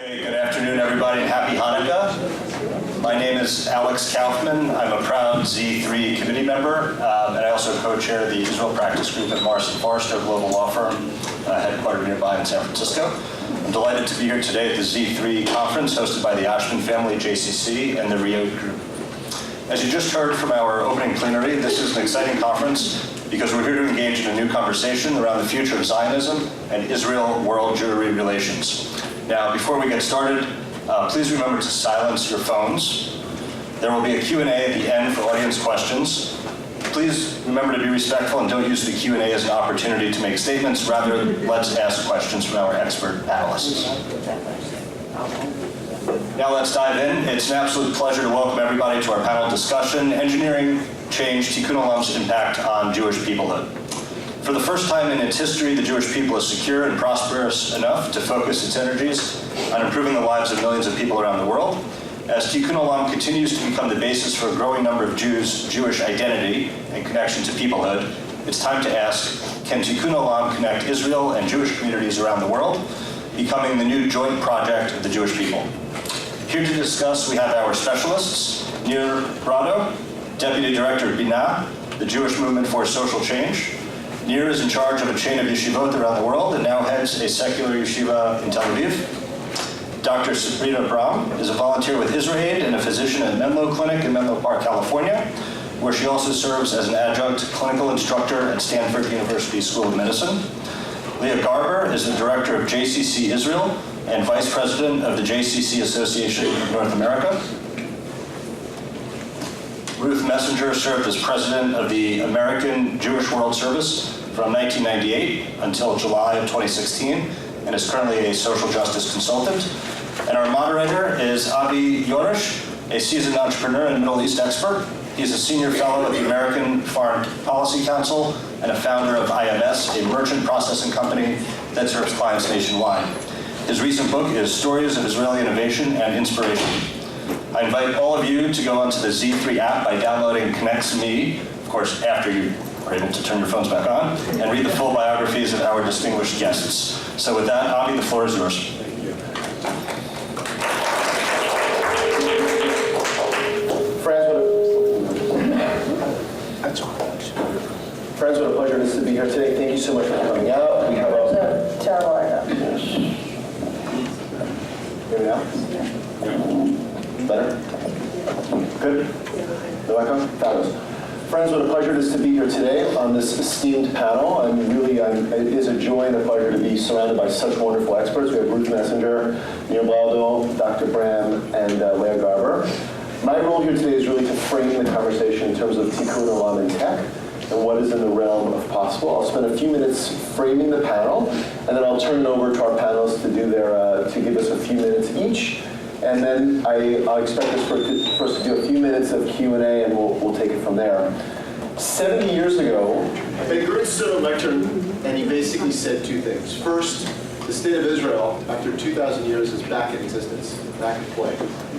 Okay, good afternoon, everybody, and happy Hanukkah. My name is Alex Kaufman. I'm a proud Z3 committee member, and I also co-chair the Israel Practice Group at Morrison Forrester, a global law firm headquartered nearby in San Francisco. I'm delighted to be here today at the Z3 conference hosted by the Ashman family, JCC, and the Rio Group. As you just heard from our opening plenary, this is an exciting conference because we're here to engage in a new conversation around the future of Zionism and Israel-world Jewry relations. Now, before we get started, please remember to silence your phones. There will be a Q&A at the end for audience questions. Please remember to be respectful and don't use the Q&A as an opportunity to make statements. Rather, let's ask questions from our expert panelists. Now let's dive in. It's an absolute pleasure to welcome everybody to our panel discussion, Engineering Change, Tikkun Olam's Impact on Jewish Peoplehood. For the first time in its history, the Jewish people is secure and prosperous enough to focus its energies on improving the lives of millions of people around the world. As Tikkun Olam continues to become the basis for a growing number of Jews' Jewish identity and connection to peoplehood, it's time to ask, can Tikkun Olam connect Israel and Jewish communities around the world, becoming the new joint project of the Jewish people? Here to discuss, we have our specialists, Nir Braudo, Deputy Director of Binah, the Jewish Movement for Social Change. Nir is in charge of a chain of yeshivot around the world and now heads a secular yeshiva in Tel Aviv. Dr. Sabrina Braham is a volunteer with IsraAid and a physician at Menlo Clinic in Menlo Park, California, where she also serves as an adjunct clinical instructor at Stanford University School of Medicine. Leah Garber is the director of JCC Israel and vice president of the JCC Association of North America. Ruth Messinger served as president of the American Jewish World Service from 1998 until July of 2016, and is currently a social justice consultant. And our moderator is Avi Jorisch, a seasoned entrepreneur and Middle East expert. He's a senior fellow at the American Foreign Policy Council and a founder of IMS, a merchant processing company that serves clients nationwide. His recent book is Stories of Israeli Innovation and Inspiration. I invite all of you to go onto the Z3 app by downloading Connects Me, of course, after you are able to turn your phones back on, and read the full biographies of our distinguished guests. So with that, Avi, the floor is yours. Thank you. Friends, what a pleasure it is to be here today. Thank you so much for coming out. We have a terrible echo. Hear me now? Better? Good? No echo? Fabulous. Friends, what a pleasure it is to be here today on this esteemed panel. It is a joy and a pleasure to be surrounded by such wonderful experts. We have Ruth Messinger, Nir Braudo, Dr. Braham, and Leah Garber. My role here today is really to frame the conversation in terms of Tikkun Olam and tech and what is in the realm of possible. I'll spend a few minutes framing the panel, and then I'll turn it over to our panelists to give us a few minutes each. And then I'll expect us for us to do a few minutes of Q&A, and we'll take it from there. 70 years ago, Ben-Gurion stood on a lectern, and he basically said two things. First, the state of Israel, after 2,000 years, is back in existence, back in play.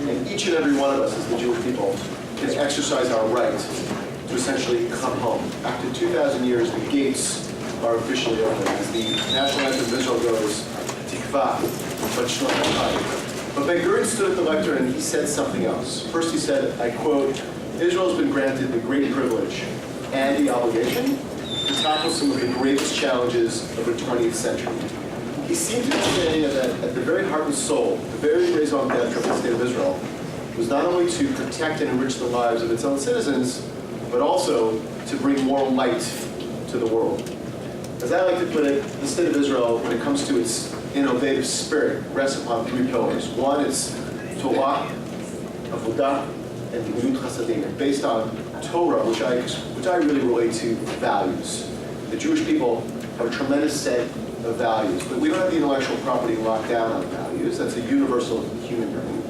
And each and every one of us, as the Jewish people, can exercise our right to essentially come home. After 2,000 years, the gates are officially open. As the national anthem of Israel goes, Tikva, B'Shno Chai. But Ben-Gurion stood at the lectern and he said something else. First he said, I quote, Israel has been granted the great privilege and the obligation to tackle some of the greatest challenges of the 20th century. He seemed to be saying that at the very heart and soul, the very raison d'etre of the state of Israel was not only to protect and enrich the lives of its own citizens, but also to bring more light to the world. As I like to put it, the state of Israel, when it comes to its innovative spirit, rests upon three pillars. One is Torah, Avodah, and Gemilut Chasadim, based on Torah, which I really relate to values. The Jewish people have a tremendous set of values, but we don't have the intellectual property locked down on values. That's a universal human yearning.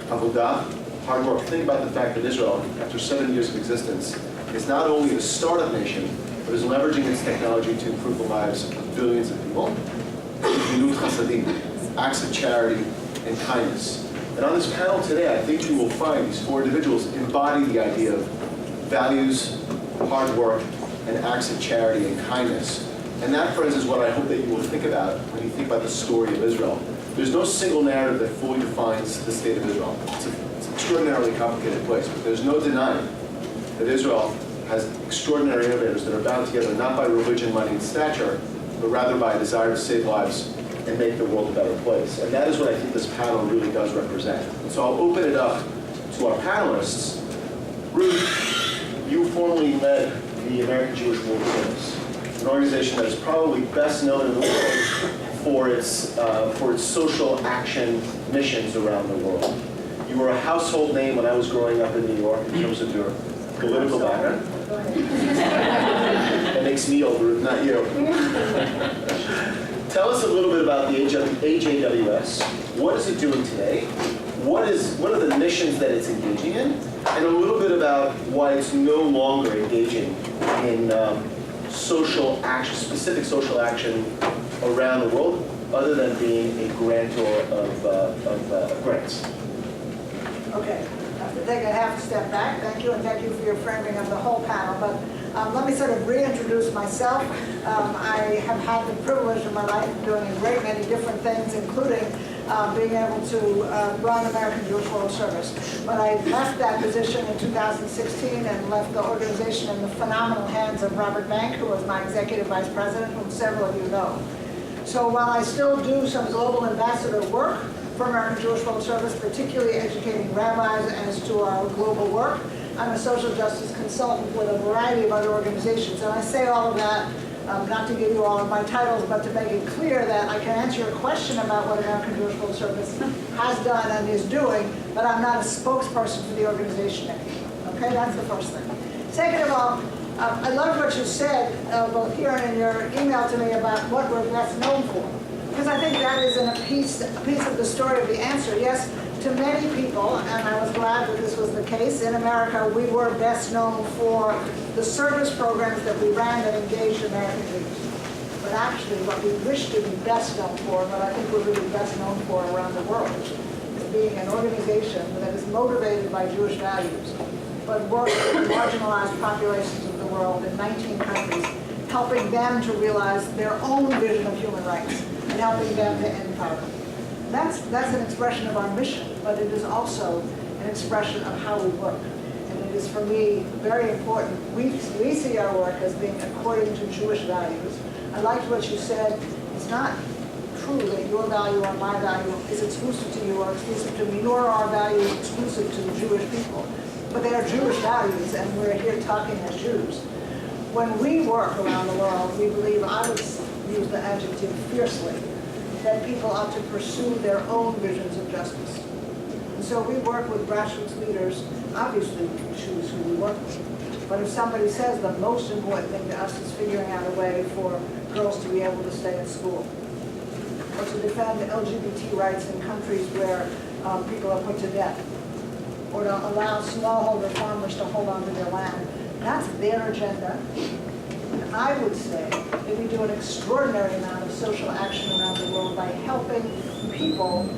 Avodah, hard work. Think about the fact that Israel, after 7 years of existence, is not only a startup nation, but is leveraging its technology to improve the lives of billions of people. Gemilut Chasadim, acts of charity and kindness. And on this panel today, I think you will find these four individuals embody the idea of values, hard work, and acts of charity and kindness. And that, friends, is what I hope that you will think about when you think about the story of Israel. There's no single narrative that fully defines the state of Israel. It's an extraordinarily complicated place, but there's no denying that Israel has extraordinary innovators that are bound together not by religion, money, and stature, but rather by a desire to save lives and make the world a better place. And that is what I think this panel really does represent. And so I'll open it up to our panelists. Ruth, you formerly led the American Jewish World Service, an organization that is probably best known in the world for its social action missions around the world. You were a household name when I was growing up in New York in terms of your political background. That makes me old, Ruth, not you. Tell us a little bit about the AJWS. What is it doing today? What are the missions that it's engaging in? And a little bit about why it's no longer engaging in social action, specific social action around the world, other than being a grantor of grants. Okay, I have to take a half step back. Thank you, and thank you for your framing of the whole panel. But let me sort of reintroduce myself. I have had the privilege in my life of doing a great many different things, including being able to run American Jewish World Service. But I left that position in 2016 and left the organization in the phenomenal hands of Robert Bank, who was my executive vice president, whom several of you know. So while I still do some global ambassador work for American Jewish World Service, particularly educating rabbis as to our global work, I'm a social justice consultant with a variety of other organizations. And I say all of that not to give you all of my titles, but to make it clear that I can answer your question about what American Jewish World Service has done and is doing, but I'm not a spokesperson for the organization anymore. Okay, that's the first thing. Second of all, I love what you said, both here and in your email to me, about what we're best known for. Because I think that is a piece of the story of the answer. Yes, to many people, and I was glad that this was the case, in America we were best known for the service programs that we ran that engaged American Jews. But actually what we wish to be best known for, but I think we're really best known for around the world, is being an organization that is motivated by Jewish values, but works with marginalized populations of the world in 19 countries, helping them to realize their own vision of human rights and helping them to end poverty. That's an expression of our mission, but it is also an expression of how we work. And it is, for me, very important. We see our work as being according to Jewish values. I liked what you said. It's not true that your value or my value is exclusive to you or exclusive to me, nor are our values exclusive to Jewish people. But they are Jewish values, and we're here talking as Jews. When we work around the world, we believe, I would use the adjective fiercely, that people ought to pursue their own visions of justice. And so we work with grassroots leaders. Obviously, we can choose who we work with. But if somebody says the most important thing to us is figuring out a way for girls to be able to stay in school, or to defend LGBT rights in countries where people are put to death, or to allow smallholder farmers to hold on to their land, that's their agenda. And I would say that we do an extraordinary amount of social action around the world by helping people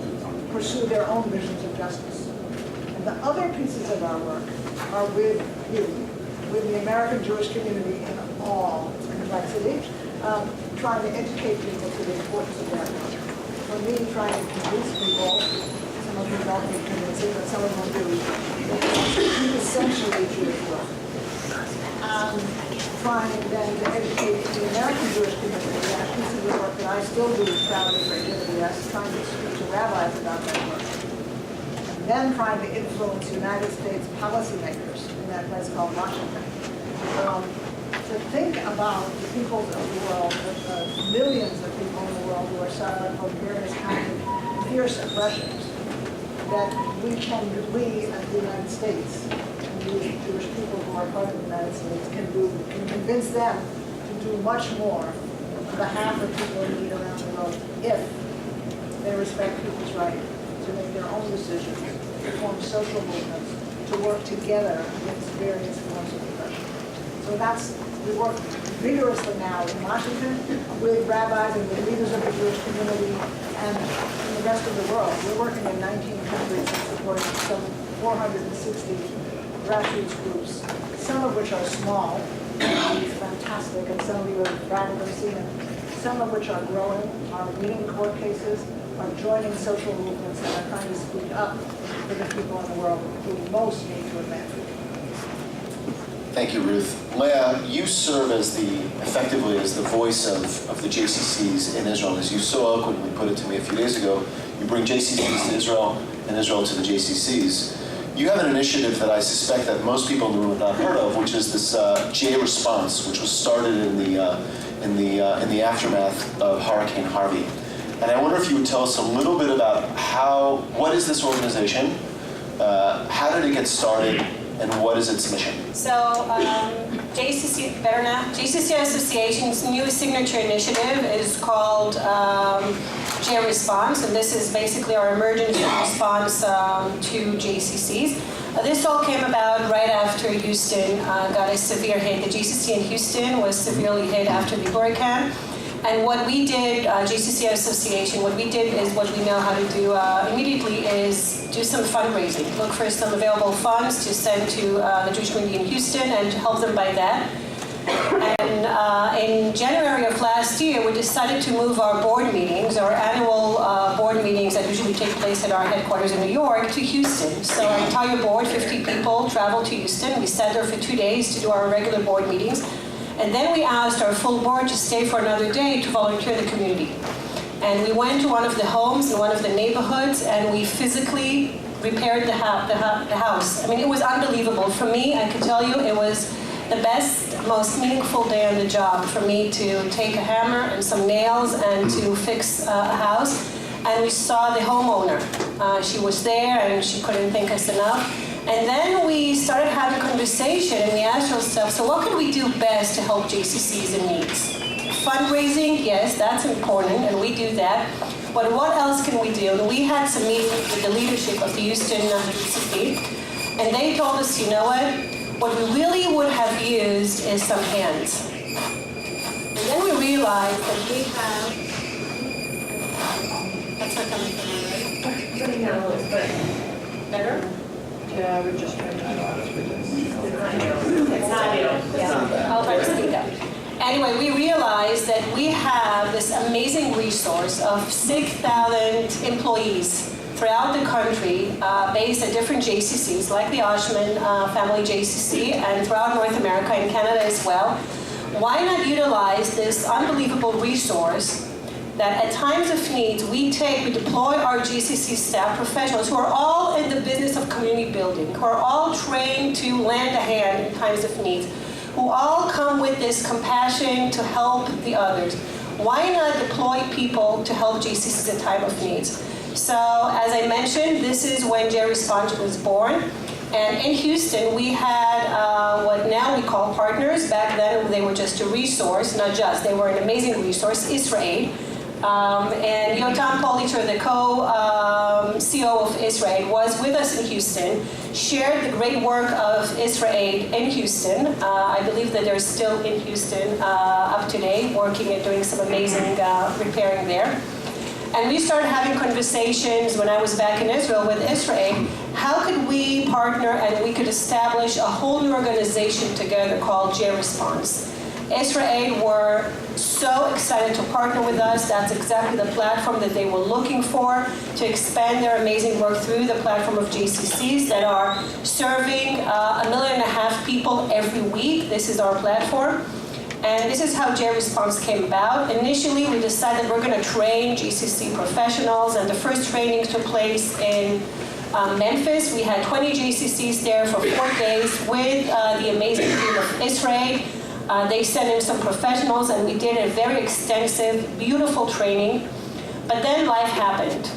pursue their own visions of justice. And the other pieces of our work are with you, with the American Jewish community in all its complexity, trying to educate people to the importance of that work. For me, trying to convince people, some of you don't need convincing, but some of them do, it's essentially Jewish work. Trying then to educate the American Jewish community, and a piece of the work that I still do proudly for AWS, trying to speak to rabbis about that work. And then trying to influence United States policymakers in that place called Washington. To think about the peoples of the world, the millions of people in the world who are suffering from various kinds of fierce oppressions, that we as the United States, these Jewish people who are part of the United States, can convince them to do much more on behalf of people in need around the world if they respect people's right to make their own decisions, to form social movements, to work together against various forms of oppression. So we work vigorously now in Washington with rabbis and with leaders of the Jewish community and in the rest of the world. We're working in 19 countries and supporting some 460 grassroots groups, some of which are small, fantastic, and some of you have probably seen them some of which are growing, are winning court cases, are joining social movements, and are trying to speak up for the people in the world who most need to advance it. Thank you, Ruth. Leah, you serve effectively as the voice of the JCCs in Israel. As you so eloquently put it to me a few days ago, you bring JCCs to Israel and Israel to the JCCs. You have an initiative that I suspect that most people in the room have not heard of, which is this J response, which was started in the aftermath of Hurricane Harvey. And I wonder if you would tell us a little bit about what is this organization, how did it get started, and what is its mission? So JCC Association's new signature initiative is called J Response, and this is basically our emergency response to JCCs. This all came about right after Houston got a severe hit. The JCC in Houston was severely hit after the hurricane. And what we did, JCC Association, what we did is what we know how to do immediately is do some fundraising. Look for some available funds to send to the Jewish community in Houston and to help them by that. And in January of last year, we decided to move our board meetings, our annual board meetings that usually take place at our headquarters in New York, to Houston. So our entire board, 50 people, traveled to Houston. We sat there for 2 days to do our regular board meetings. And then we asked our full board to stay for another day to volunteer in the community. And we went to one of the homes in one of the neighborhoods, and we physically repaired the house. I mean, it was unbelievable. For me, I can tell you, it was the best, most meaningful day on the job for me to take a hammer and some nails and to fix a house. And we saw the homeowner. She was there, and she couldn't thank us enough. And then we started having a conversation, and we asked ourselves, so what can we do best to help JCCs in needs? Fundraising, yes, that's important, and we do that. But what else can we do? And we had some meetings with the leadership of the Houston JCC, and they told us, you know what we really would have used is some hands. And then we realized that we have, that's not coming from me, right? Better? Yeah, we're just trying to. It's not you. Yeah. I'll try to speak up. Anyway, we realized that we have this amazing resource of 6,000 employees throughout the country based at different JCCs, like the Oshman family JCC, and throughout North America and Canada as well. Why not utilize this unbelievable resource that at times of need, we deploy our GCC staff professionals who are all in the business of community building, who are all trained to lend a hand in times of need, who all come with this compassion to help the others. Why not deploy people to help GCCs at time of needs? So, as I mentioned, this is when J Response was born. And in Houston, we had what now we call partners. Back then, they were just a resource, not just. They were an amazing resource, Israel. And Yotam Politer, the co-CEO of Israel, was with us in Houston, shared the great work of Israel in Houston. I believe that they're still in Houston up to date, working and doing some amazing repairing there. And we started having conversations when I was back in Israel with Israel. How could we partner and we could establish a whole new organization together called J Response? Israel were so excited to partner with us. That's exactly the platform that they were looking for to expand their amazing work through the platform of JCCs that are serving 1.5 million people every week. This is our platform. And this is how J Response came about. Initially, we decided we're going to train GCC professionals, and the first training took place in Memphis. We had 20 GCCs there for 4 days with the amazing team of Israel. They sent in some professionals, and we did a very extensive, beautiful training. But then life happened.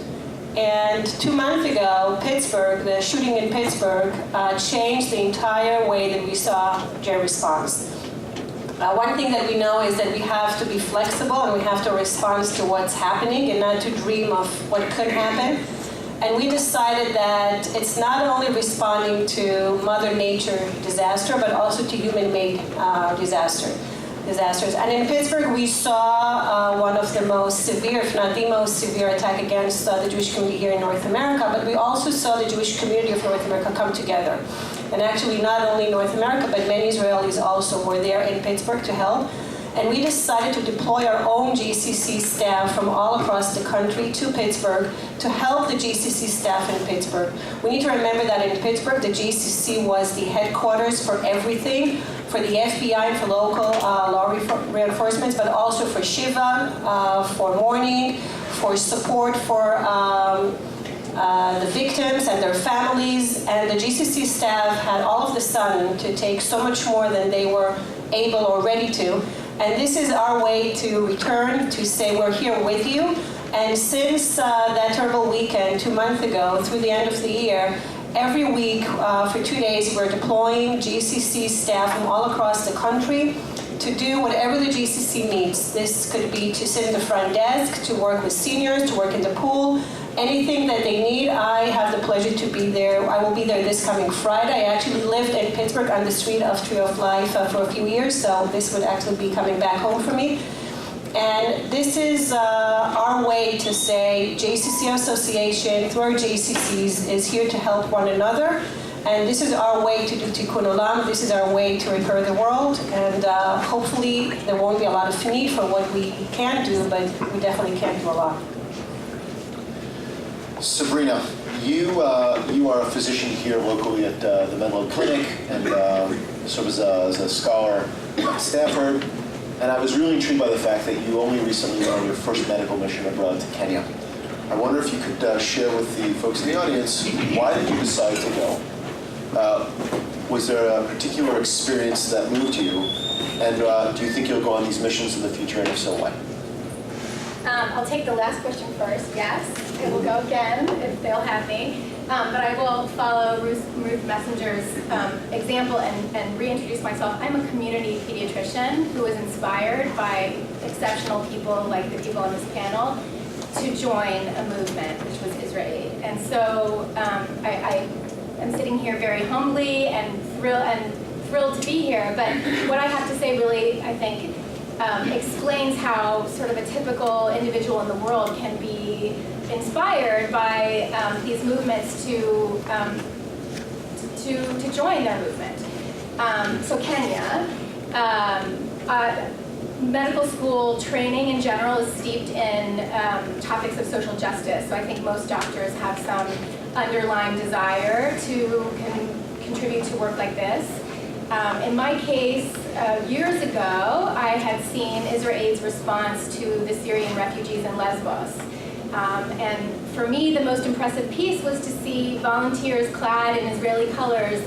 And 2 months ago, Pittsburgh, the shooting in Pittsburgh, changed the entire way that we saw J Response. One thing that we know is that we have to be flexible and we have to respond to what's happening and not to dream of what could happen. And we decided that it's not only responding to Mother Nature disaster, but also to human-made disasters. And in Pittsburgh, we saw one of the most severe, if not the most severe, attack against the Jewish community here in North America. But we also saw the Jewish community of North America come together. And actually, not only North America, but many Israelis also were there in Pittsburgh to help. And we decided to deploy our own GCC staff from all across the country to Pittsburgh to help the GCC staff in Pittsburgh. We need to remember that in Pittsburgh, the GCC was the headquarters for everything, for the FBI and for local law reinforcements, but also for Shiva, for mourning, for support for the victims and their families. And the GCC staff had all of the sudden to take so much more than they were able or ready to. And this is our way to return, to say we're here with you. And since that terrible weekend 2 months ago, through the end of the year, every week for 2 days, we're deploying GCC staff from all across the country to do whatever the GCC needs. This could be to sit in the front desk, to work with seniors, to work in the pool, anything that they need. I have the pleasure to be there. I will be there this coming Friday. I actually lived in Pittsburgh on the street of Tree of Life for a few years, so this would actually be coming back home for me. And this is our way to say JCC Association, through our JCCs, is here to help one another. And this is our way to do Tikkun Olam. This is our way to repair the world. And hopefully there won't be a lot of need for what we can do, but we definitely can do a lot. Sabrina, you are a physician here locally at the Menlo Clinic and serve as a scholar at Stanford. And I was really intrigued by the fact that you only recently went on your first medical mission abroad to Kenya. I wonder if you could share with the folks in the audience, why did you decide to go? Was there a particular experience that moved you? And do you think you'll go on these missions in the future, and if so, why? I'll take the last question first. Yes, I will go again if they'll have me. But I will follow Ruth Messinger's example and reintroduce myself. I'm a community pediatrician who was inspired by exceptional people like the people on this panel to join a movement, which was Israel. And so I am sitting here very humbly and thrilled to be here. But what I have to say really, I think, explains how sort of a typical individual in the world can be inspired by these movements to join their movement. So Kenya, medical school training in general is steeped in topics of social justice. So I think most doctors have some underlying desire to contribute to work like this. In my case, years ago, I had seen Israel's response to the Syrian refugees in Lesbos. And for me, the most impressive piece was to see volunteers clad in Israeli colors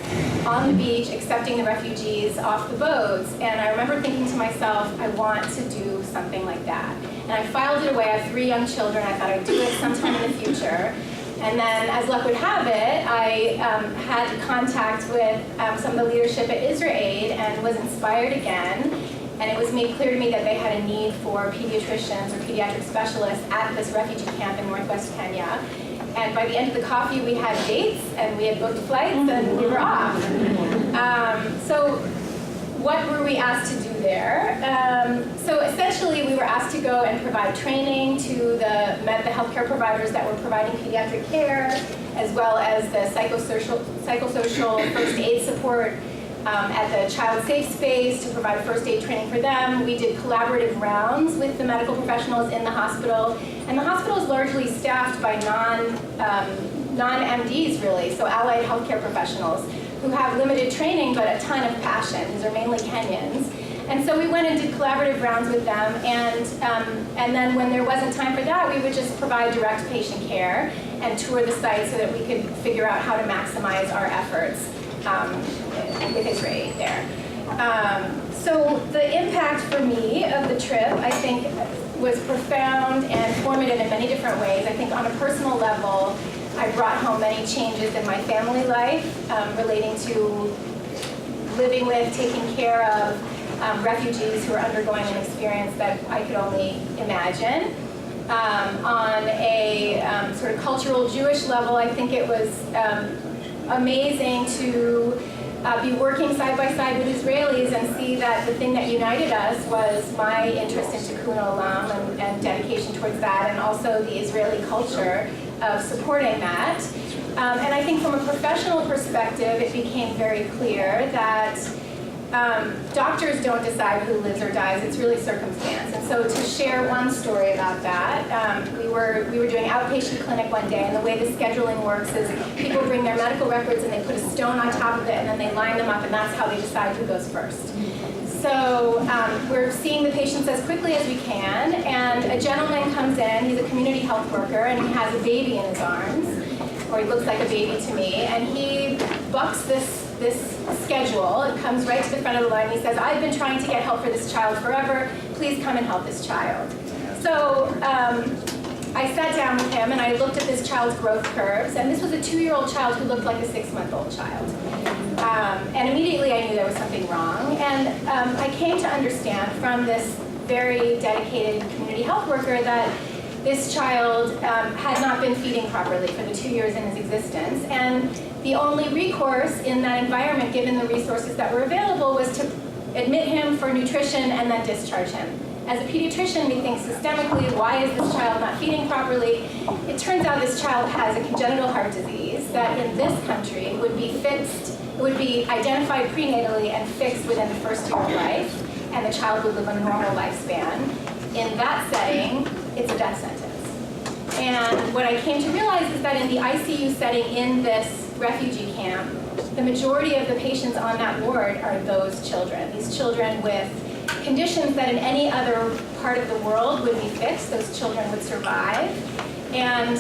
on the beach accepting the refugees off the boats. And I remember thinking to myself, I want to do something like that. And I filed it away. I have 3 young children. I thought I'd do it sometime in the future. And then, as luck would have it, I had contact with some of the leadership at IsraAid and was inspired again. And it was made clear to me that they had a need for pediatricians or pediatric specialists at this refugee camp in northwest Kenya. And by the end of the coffee, we had dates, and we had booked flights, and we were off. So what were we asked to do there? So essentially, we were asked to go and provide training to the healthcare providers that were providing pediatric care, as well as the psychosocial first aid support at the child safe space to provide first aid training for them. We did collaborative rounds with the medical professionals in the hospital. And the hospital is largely staffed by non-MDs, really, so allied healthcare professionals who have limited training but a ton of passion. These are mainly Kenyans. And so we went and did collaborative rounds with them, and then when there wasn't time for that, we would just provide direct patient care and tour the site so that we could figure out how to maximize our efforts with Israel there. So the impact for me of the trip, I think, was profound and formative in many different ways. I think on a personal level, I brought home many changes in my family life relating to living with, taking care of refugees who are undergoing an experience that I could only imagine. On a sort of cultural Jewish level, I think it was amazing to be working side by side with Israelis and see that the thing that united us was my interest in Tikkun Olam and dedication towards that, and also the Israeli culture of supporting that. And I think from a professional perspective, it became very clear that doctors don't decide who lives or dies. It's really circumstance. And so to share one story about that, we were doing outpatient clinic one day, and the way the scheduling works is people bring their medical records and they put a stone on top of it, and then they line them up, and that's how they decide who goes first. So we're seeing the patients as quickly as we can, and a gentleman comes in. He's a community health worker, and he has a baby in his arms, or he looks like a baby to me, and he bucks this schedule and comes right to the front of the line. He says, "I've been trying to get help for this child forever. Please come and help this child." So I sat down with him and I looked at this child's growth curves, and this was a 2-year-old child who looked like a 6-month-old child. And immediately I knew there was something wrong, and I came to understand from this very dedicated community health worker that this child had not been feeding properly for the 2 years in his existence, and the only recourse in that environment, given the resources that were available, was to admit him for nutrition and then discharge him. As a pediatrician, we think systemically, why is this child not feeding properly? It turns out this child has a congenital heart disease that in this country would be fixed, would be identified prenatally and fixed within the first year of life, and the child would live a normal lifespan. In that setting, it's a death sentence. And what I came to realize is that in the ICU setting in this refugee camp, the majority of the patients on that ward are those children. These children with conditions that in any other part of the world would be fixed. Those children would survive. And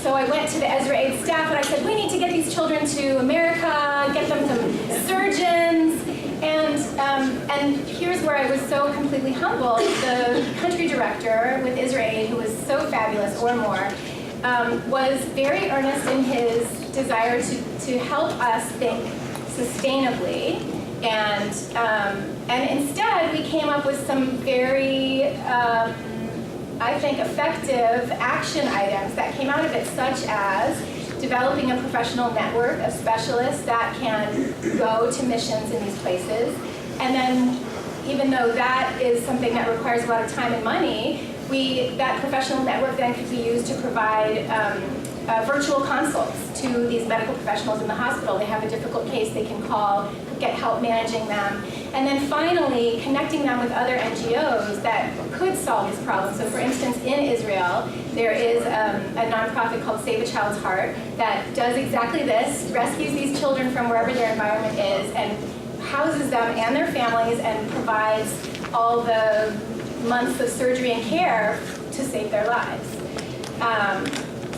so I went to the Ezra Aid staff and I said, we need to get these children to America, get them some surgeons. And here's where I was so completely humbled. The country director with Ezra Aid, who was so fabulous, or more, was very earnest in his desire to help us think sustainably. And instead, we came up with some very, I think, effective action items that came out of it, such as developing a professional network of specialists that can go to missions in these places. And then, even though that is something that requires a lot of time and money, that professional network then could be used to provide virtual consults to these medical professionals in the hospital. They have a difficult case, they can call, get help managing them. And then finally, connecting them with other NGOs that could solve this problem. So for instance, in Israel, there is a nonprofit called Save a Child's Heart that does exactly this, rescues these children from wherever their environment is and houses them and their families and provides all the months of surgery and care to save their lives.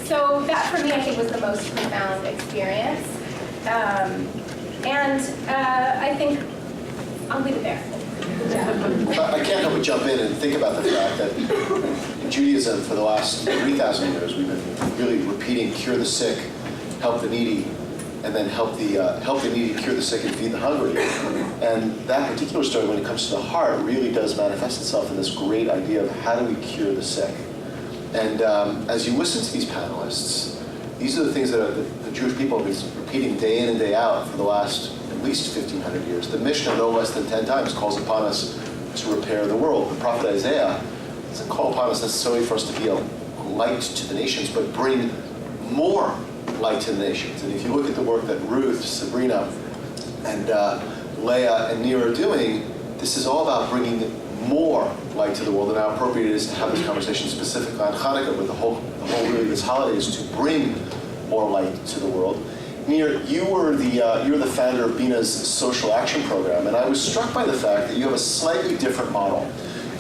So that for me, I think, was the most profound experience. I think I'll leave it there. I can't help but jump in and think about the fact that in Judaism for the last 3,000 years, we've been really repeating cure the sick, help the needy, and then help the needy, cure the sick, and feed the hungry. And that particular story, when it comes to the heart, really does manifest itself in this great idea of how do we cure the sick. And as you listen to these panelists, these are the things that the Jewish people have been repeating day in and day out for the last at least 1,500 years. The Mishnah, no less than 10 times, calls upon us to repair the world. The prophet Isaiah doesn't call upon us necessarily for us to be a light to the nations, but bring more light to the nations. And if you look at the work that Ruth, Sabrina, and Leah and Nir are doing, this is all about bringing more light to the world. And how appropriate it is to have this conversation specifically on Hanukkah, with the whole really this holiday is to bring more light to the world. Nir, you're the founder of Bina's social action program, and I was struck by the fact that you have a slightly different model.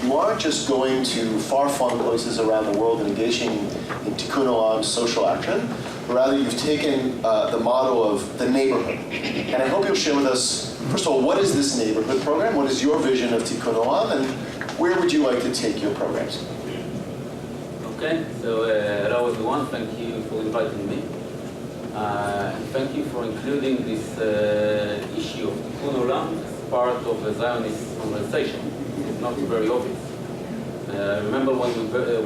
You aren't just going to far-flung places around the world and engaging in Tikkun Olam social action, but rather you've taken the model of the neighborhood. And I hope you'll share with us, first of all, what is this neighborhood program? What is your vision of Tikkun Olam, and where would you like to take your programs? Okay, so hello everyone, thank you for inviting me. And thank you for including this issue of Tikkun Olam as part of the Zionist conversation. It's not very obvious. Remember when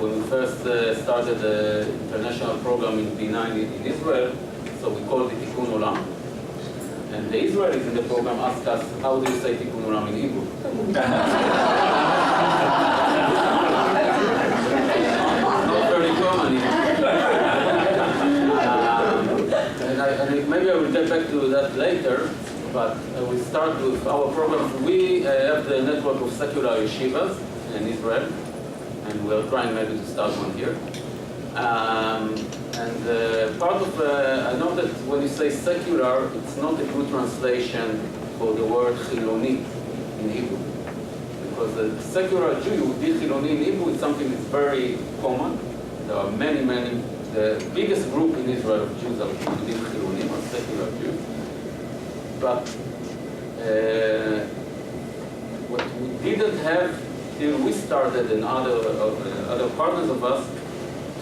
we first started the international program in P9 in Israel, so we called it Tikkun Olam. And the Israelis in the program asked us, how do you say Tikkun Olam in Hebrew? Not very common. And maybe I will get back to that later. But we start with our program. We have the network of secular yeshivas in Israel, and we're trying maybe to start one here. Part of, I know that when you say secular, it's not a good translation for the word chiloni in Hebrew. Because the secular Jew, Yehudi Chiloni in Hebrew, is something that's very common. There are many, the biggest group in Israel of Jews are Yehudi Chiloni, or secular Jews. But what we didn't have till we started, and other partners of us,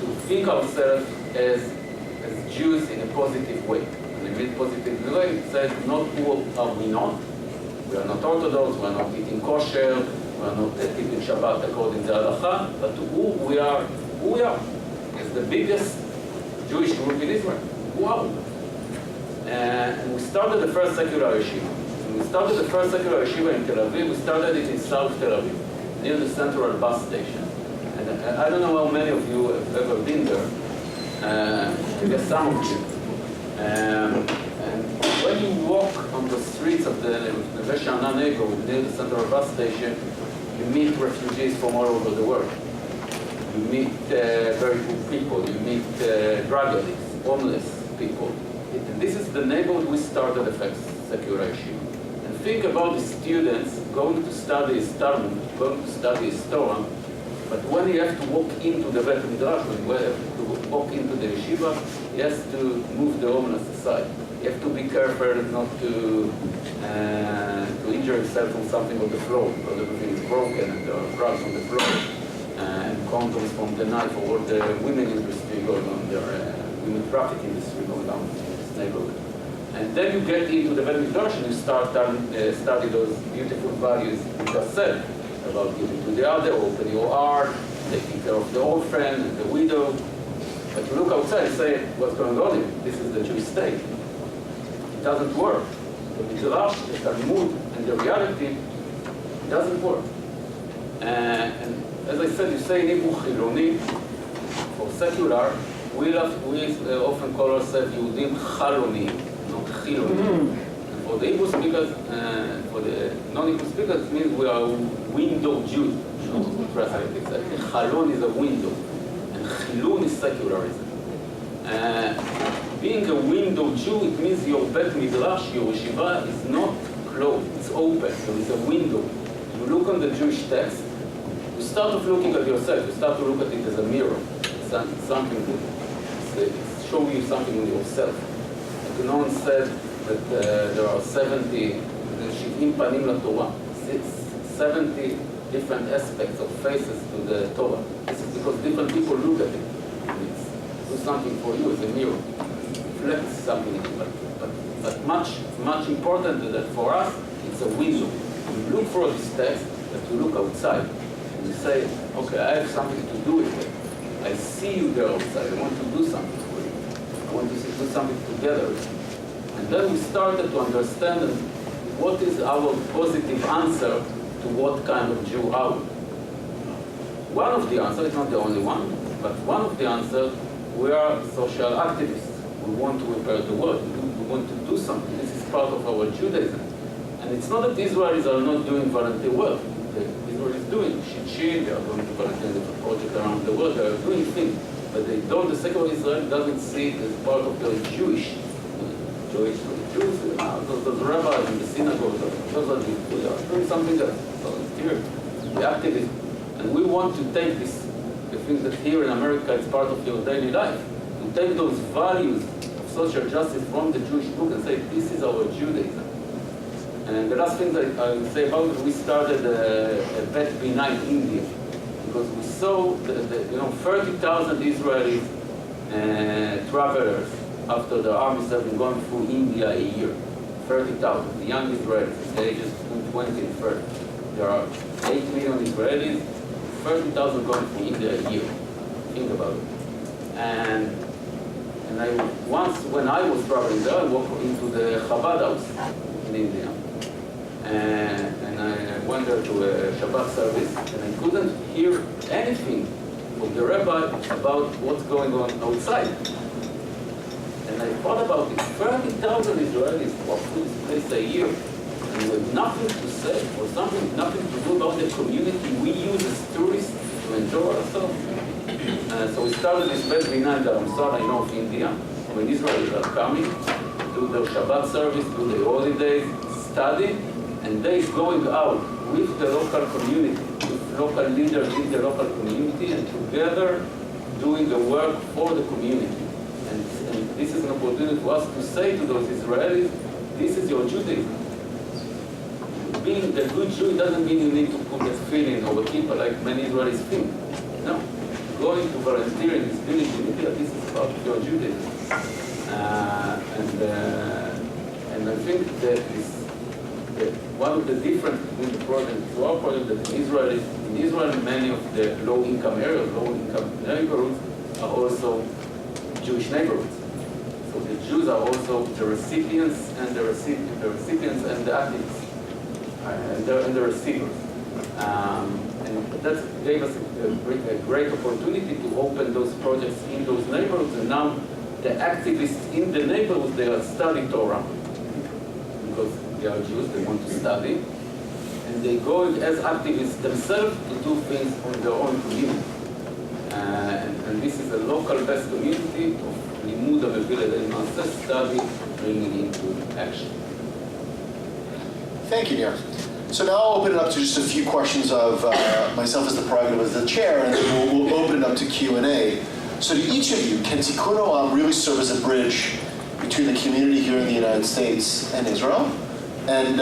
to think ourselves as Jews in a positive way. And I mean positive way, it says not who are we not. We are not Orthodox, we are not eating kosher, we are not keeping Shabbat according to Halacha, but who we are as the biggest Jewish group in Israel. Who are we? And we started the first secular yeshiva. When we started the first secular yeshiva in Tel Aviv, we started it in South Tel Aviv, near the Central Bus Station. And I don't know how many of you have ever been there. I guess some of you. And when you walk on the streets of the Neve Sha'anan neighborhood near the Central Bus Station, you meet refugees from all over the world. You meet very poor people. You meet drug addicts, homeless people. This is the neighborhood we started the first secular yeshiva. And think about the students going to study Talmud, going to study Torah, but when you have to walk into the Beit Midrash, when you have to walk into the yeshiva, he has to move the homeless aside. You have to be careful not to injure himself on something on the floor, because everything is broken and there are drugs on the floor, and condoms from the knife, or the women industry going on there, women traffic industry going on in this neighborhood. And then you get into the Beit Midrash and you start study those beautiful values we just said, about giving to the other, open your heart, taking care of the orphan and the widow. But you look outside and say, what's going on here? This is the Jewish state. It doesn't work. The Midrash, the Talmud, and the reality doesn't work. And as I said, you say in Hebrew Chiloni, for secular, we often call ourselves Yehudim Chaloni, not Chiloni. For the Hebrew speakers, for the non-Hebrew speakers, it means we are window Jews. You know, to translate it exactly. Chalon is a window, and Chilun is secularism. Being a window Jew, it means your Beit Midrash, your yeshiva, is not closed, it's open. There is a window. You look on the Jewish text, you start off looking at yourself, you start to look at it as a mirror. It's something it's showing you something in yourself. Like no one said that there are 70 panim laTorah, 70 different aspects of faces to the Torah. This is because different people look at it. It's do something for you as a mirror. Reflects something in you. But much important than that for us, it's a window. You look for this text, but you look outside. And you say, okay, I have something to do with it. I see you there outside. I want to do something for you. I want to do something together. And then we started to understand what is our positive answer to what kind of Jew are we. One of the answers, it's not the only one, but one of the answers, we are social activists. We want to repair the world. We want to do something. This is part of our Judaism. And it's not that Israelis are not doing volunteer work. Israel is doing Shitchin, they are going to volunteer in different projects around the world, they are doing things. But they don't, the secular Israel doesn't see it as part of their Jews, those rabbis in the synagogue, those are doing something else. So it's here, the activism. And we want to take this, the things that here in America is part of your daily life, to take those values of social justice from the Jewish book and say, this is our Judaism. And the last thing that I would say about it, we started a Bet Bina in India, because we saw 30,000 Israeli travelers after the armies have been going through India a year. 30,000, the young Israelis, ages between 20 and 30. There are 8 million Israelis, 30,000 going through India a year. Think about it. And once, when I was traveling there, I walked into the Chabad house in India. And I went there to a Shabbat service, and I couldn't hear anything from the rabbi about what's going on outside. And I thought about it, 30,000 Israelis walk through this place a year, and with nothing to say, or nothing to do about the community we use as tourists to enjoy ourselves. So we started this Bet Binah in the Ramsar, I know of India, when Israelis are coming, do their Shabbat service, do their holidays, study, and they going out with the local community, with local leaders in the local community, and together doing the work for the community. And this is an opportunity for us to say to those Israelis, this is your Judaism. Being a good Jew doesn't mean you need to put a feeling or a kippah like many Israelis think. No. Going to volunteer in this village in India, this is part of your Judaism. And I think that one of the differences between the project to our project that in Israel, many of the low-income areas, low-income neighborhoods are also Jewish neighborhoods. So the Jews are also the recipients and the activists and the receivers. And that gave us a great opportunity to open those projects in those neighborhoods. And now the activists in the neighborhoods, they are studying Torah because they are Jews, they want to study. And they go as activists themselves to do things on their own community. And this is a local-based community of Limud HaMevi and Maaseh study, bringing into action. Thank you, Nir. So now I'll open it up to just a few questions of myself as the prerogative as the chair, and then we'll open it up to Q&A. So to each of you, can Tikkun Olam really serve as a bridge between the community here in the United States and Israel? And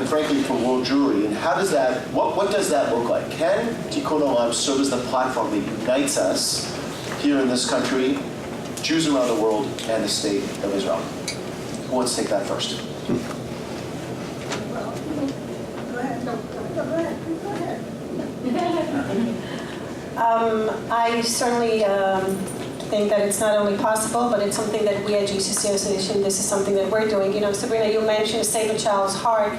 frankly, for world Jewry, and how does that, what does that look like? Can Tikkun Olam serve as the platform that unites us here in this country, Jews around the world, and the state of Israel? Who wants to take that first? I certainly think that it's not only possible, but it's something that we at GCC Association, this is something that we're doing. You know, Sabrina, you mentioned Save a Child's Heart.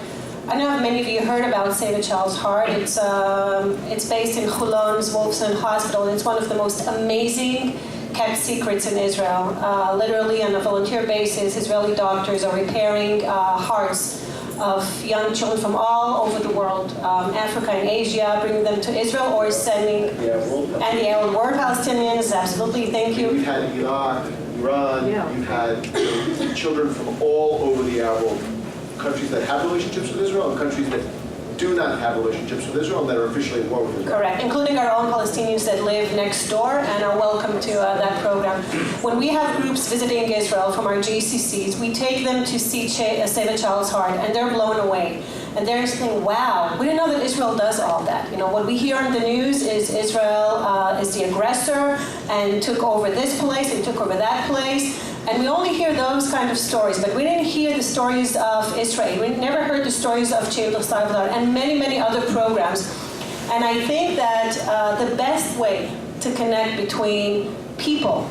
I know many of you heard about Save a Child's Heart. It's based in Holon's Wolfson Hospital, and it's one of the most amazing kept secrets in Israel. Literally on a volunteer basis, Israeli doctors are repairing hearts of young children from all over the world, Africa and Asia, bringing them to Israel or sending, and the Arab world Palestinians, absolutely, thank you. You've had Iraq, Iran, you've had children from all over the Arab world, countries that have relationships with Israel and countries that do not have relationships with Israel and that are officially at war with Israel. Correct, including our own Palestinians that live next door and are welcome to that program. When we have groups visiting Israel from our GCCs, we take them to see Save a Child's Heart, and they're blown away. And they're saying, wow, we didn't know that Israel does all that. You know, what we hear in the news is Israel is the aggressor and took over this place and took over that place. And we only hear those kind of stories, but we didn't hear the stories of Israel. We never heard the stories of Children of Salvador and many, many other programs. And I think that the best way to connect between people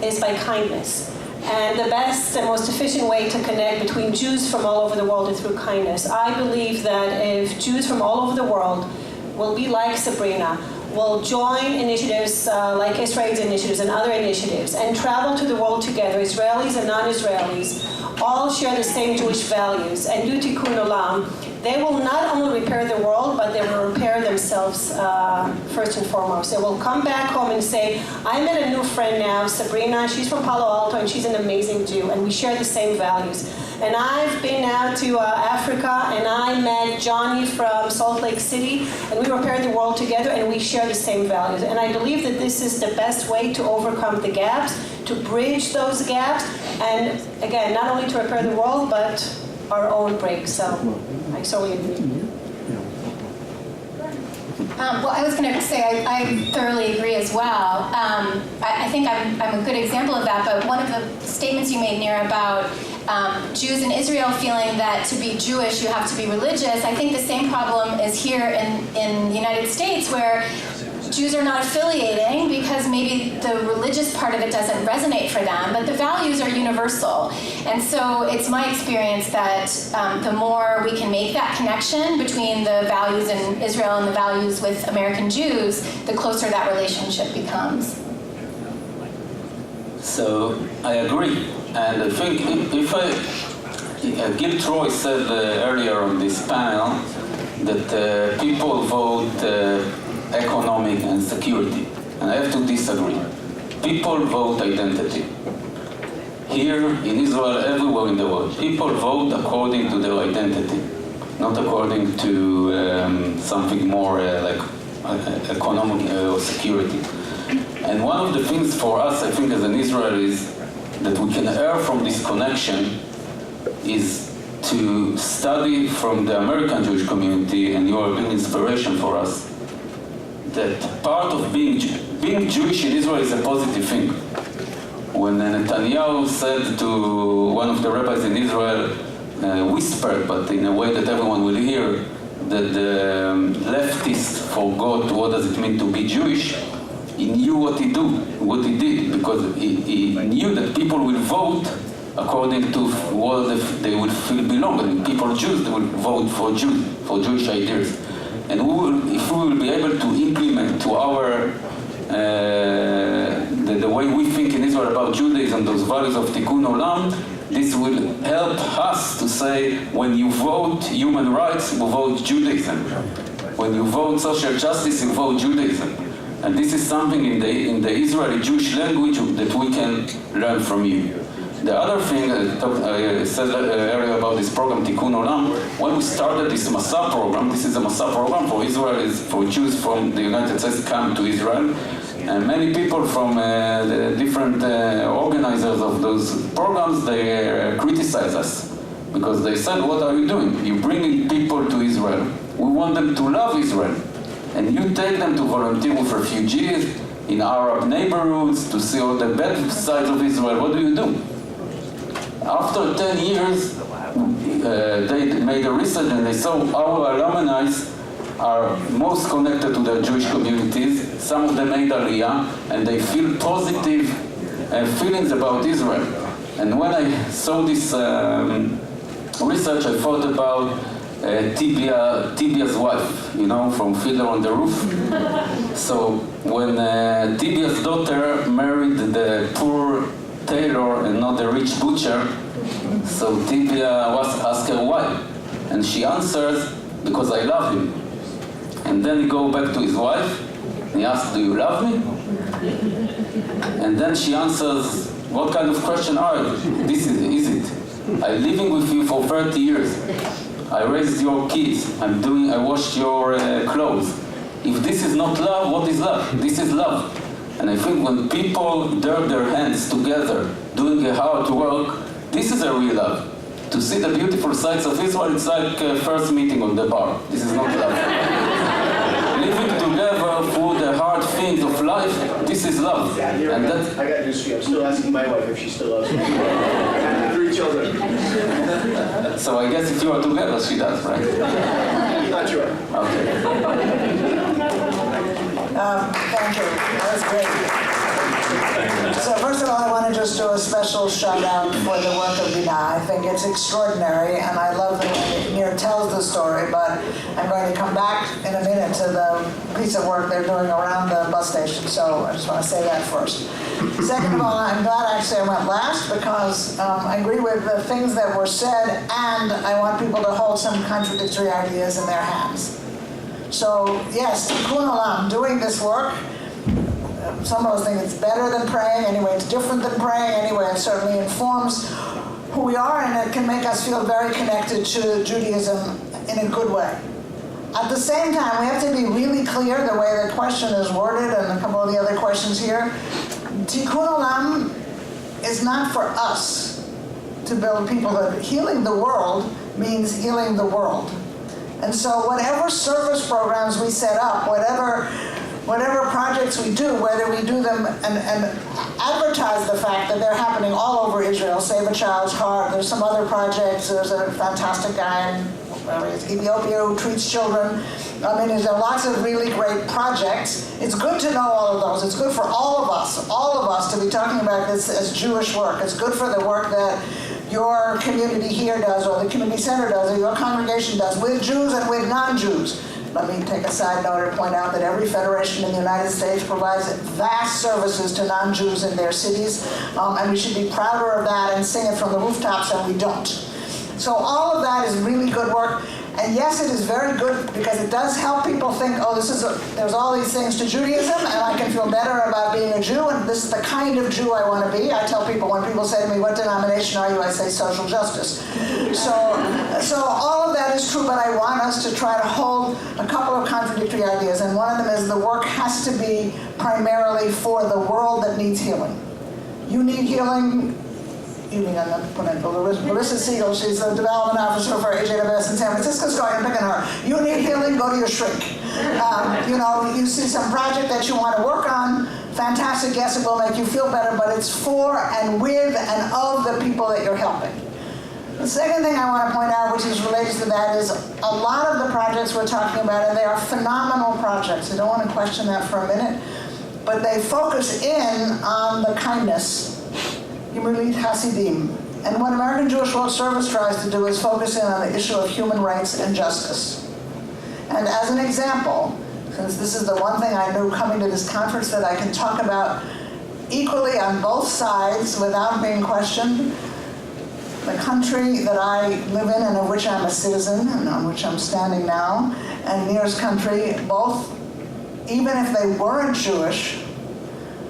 is by kindness. And the best and most efficient way to connect between Jews from all over the world is through kindness. I believe that if Jews from all over the world will be like Sabrina, will join initiatives like Israel's initiatives and other initiatives and travel to the world together, Israelis and non-Israelis, all share the same Jewish values and do Tikkun Olam, they will not only repair the world, but they will repair themselves first and foremost. They will come back home and say, I met a new friend now, Sabrina, she's from Palo Alto and she's an amazing Jew and we share the same values. And I've been now to Africa and I met Johnny from Salt Lake City and we repaired the world together and we share the same values. And I believe that this is the best way to overcome the gaps, to bridge those gaps, and again, not only to repair the world, but our own breaks. So I solely agree. Well, I was going to say I thoroughly agree as well. I think I'm a good example of that, but one of the statements you made, Nir, about Jews in Israel feeling that to be Jewish you have to be religious, I think the same problem is here in the United States, where Jews are not affiliating because maybe the religious part of it doesn't resonate for them, but the values are universal. And so it's my experience that the more we can make that connection between the values in Israel and the values with American Jews, the closer that relationship becomes. So I agree, and I think Gil Troy said earlier on this panel that people vote economic and security, and I have to disagree. People vote identity. Here in Israel, everywhere in the world, people vote according to their identity, not according to something more like economic or security. And one of the things for us, I think, as an Israelis, that we can err from this connection is to study from the American Jewish community, and you are an inspiration for us, that part of being Jewish in Israel is a positive thing. When Netanyahu said to one of the rabbis in Israel, whispered, but in a way that everyone will hear, that the leftists forgot what does it mean to be Jewish, he knew what he did, because he knew that people will vote according to what they will feel belong. And people Jews, they will vote for Jewish ideas. And if we will be able to implement to our the way we think in Israel about Judaism, those values of Tikkun Olam, this will help us to say, when you vote human rights, you vote Judaism. When you vote social justice, you vote Judaism. And this is something in the Israeli Jewish language that we can learn from you. The other thing I said earlier about this program, Tikkun Olam, when we started this Masa program, this is a Masa program for Israelis, for Jews from the United States come to Israel. And many people from the different organizers of those programs, they criticize us. Because they said, what are you doing? You're bringing people to Israel. We want them to love Israel. And you take them to volunteer with refugees in Arab neighborhoods to see all the bad sides of Israel. What do you do? After 10 years, they made a research and they saw our alumni are most connected to their Jewish communities. Some of them made Aliyah, and they feel positive feelings about Israel. And when I saw this research, I thought about Tibia's wife, you know, from Fiddler on the Roof. So when Tibia's daughter married the poor tailor and not the rich butcher, so Tibia was asked her why. And she answers, because I love him. And then he go back to his wife, and he asks, do you love me? And then she answers, what kind of question are you? This is it. I'm living with you for 30 years. I raised your kids. I washed your clothes. If this is not love, what is love? This is love. And I think when people dirk their hands together, doing a hard work, this is a real love. To see the beautiful sights of Israel, it's like first meeting on the bar. This is not love. Living together through the hard things of life, this is love. And that, I got news for you. I'm still asking my wife if she still loves me. I have 3 children. so I guess if you are together, she does, right? Not sure. Okay. Thank you. That was great. So first of all, I want to just do a special shout out for the work of Bina. I think it's extraordinary, and I love the way Nir tells the story, but I'm going to come back in a minute to the piece of work they're doing around the bus station, so I just want to say that first. Second of all, I'm glad actually I went last, because I agree with the things that were said, and I want people to hold some contradictory ideas in their hands. So yes, Tikkun Olam, doing this work, some of us think it's better than praying, anyway it's different than praying, anyway it certainly informs who we are, and it can make us feel very connected to Judaism in a good way. At the same time, we have to be really clear the way the question is worded, and a couple of the other questions here. Tikkun Olam is not for us to build peoplehood. Healing the world means healing the world. And so whatever service programs we set up, whatever projects we do, whether we do them and advertise the fact that they're happening all over Israel, Save a Child's Heart, there's some other projects, there's a fantastic guy in Ethiopia who treats children. I mean, there's lots of really great projects. It's good to know all of those. It's good for all of us to be talking about this as Jewish work. It's good for the work that your community here does, or the community center does, or your congregation does, with Jews and with non-Jews. Let me take a side note and point out that every federation in the United States provides vast services to non-Jews in their cities, and we should be prouder of that and sing it from the rooftops, and we don't. So all of that is really good work. And yes, it is very good because it does help people think, oh, there's all these things to Judaism, and I can feel better about being a Jew, and this is the kind of Jew I want to be. I tell people, when people say to me, what denomination are you? I say social justice. So all of that is true, but I want us to try to hold a couple of contradictory ideas, and one of them is the work has to be primarily for the world that needs healing. You need healing. Larissa Siegel, she's the development officer for AJWS in San Francisco, so I'm picking her. You need healing, go to your shrink. You see some project that you want to work on, fantastic, yes, it will make you feel better, but it's for and with and of the people that you're helping. The second thing I want to point out, which is related to that, is a lot of the projects we're talking about, and they are phenomenal projects, I don't want to question that for a minute, but they focus in on the kindness. Hasidim. And what American Jewish World Service tries to do is focus in on the issue of human rights and justice. And as an example, since this is the one thing I knew coming to this conference that I can talk about equally on both sides without being questioned, the country that I live in and of which I'm a citizen and on which I'm standing now, and Nir's country, both, even if they weren't Jewish,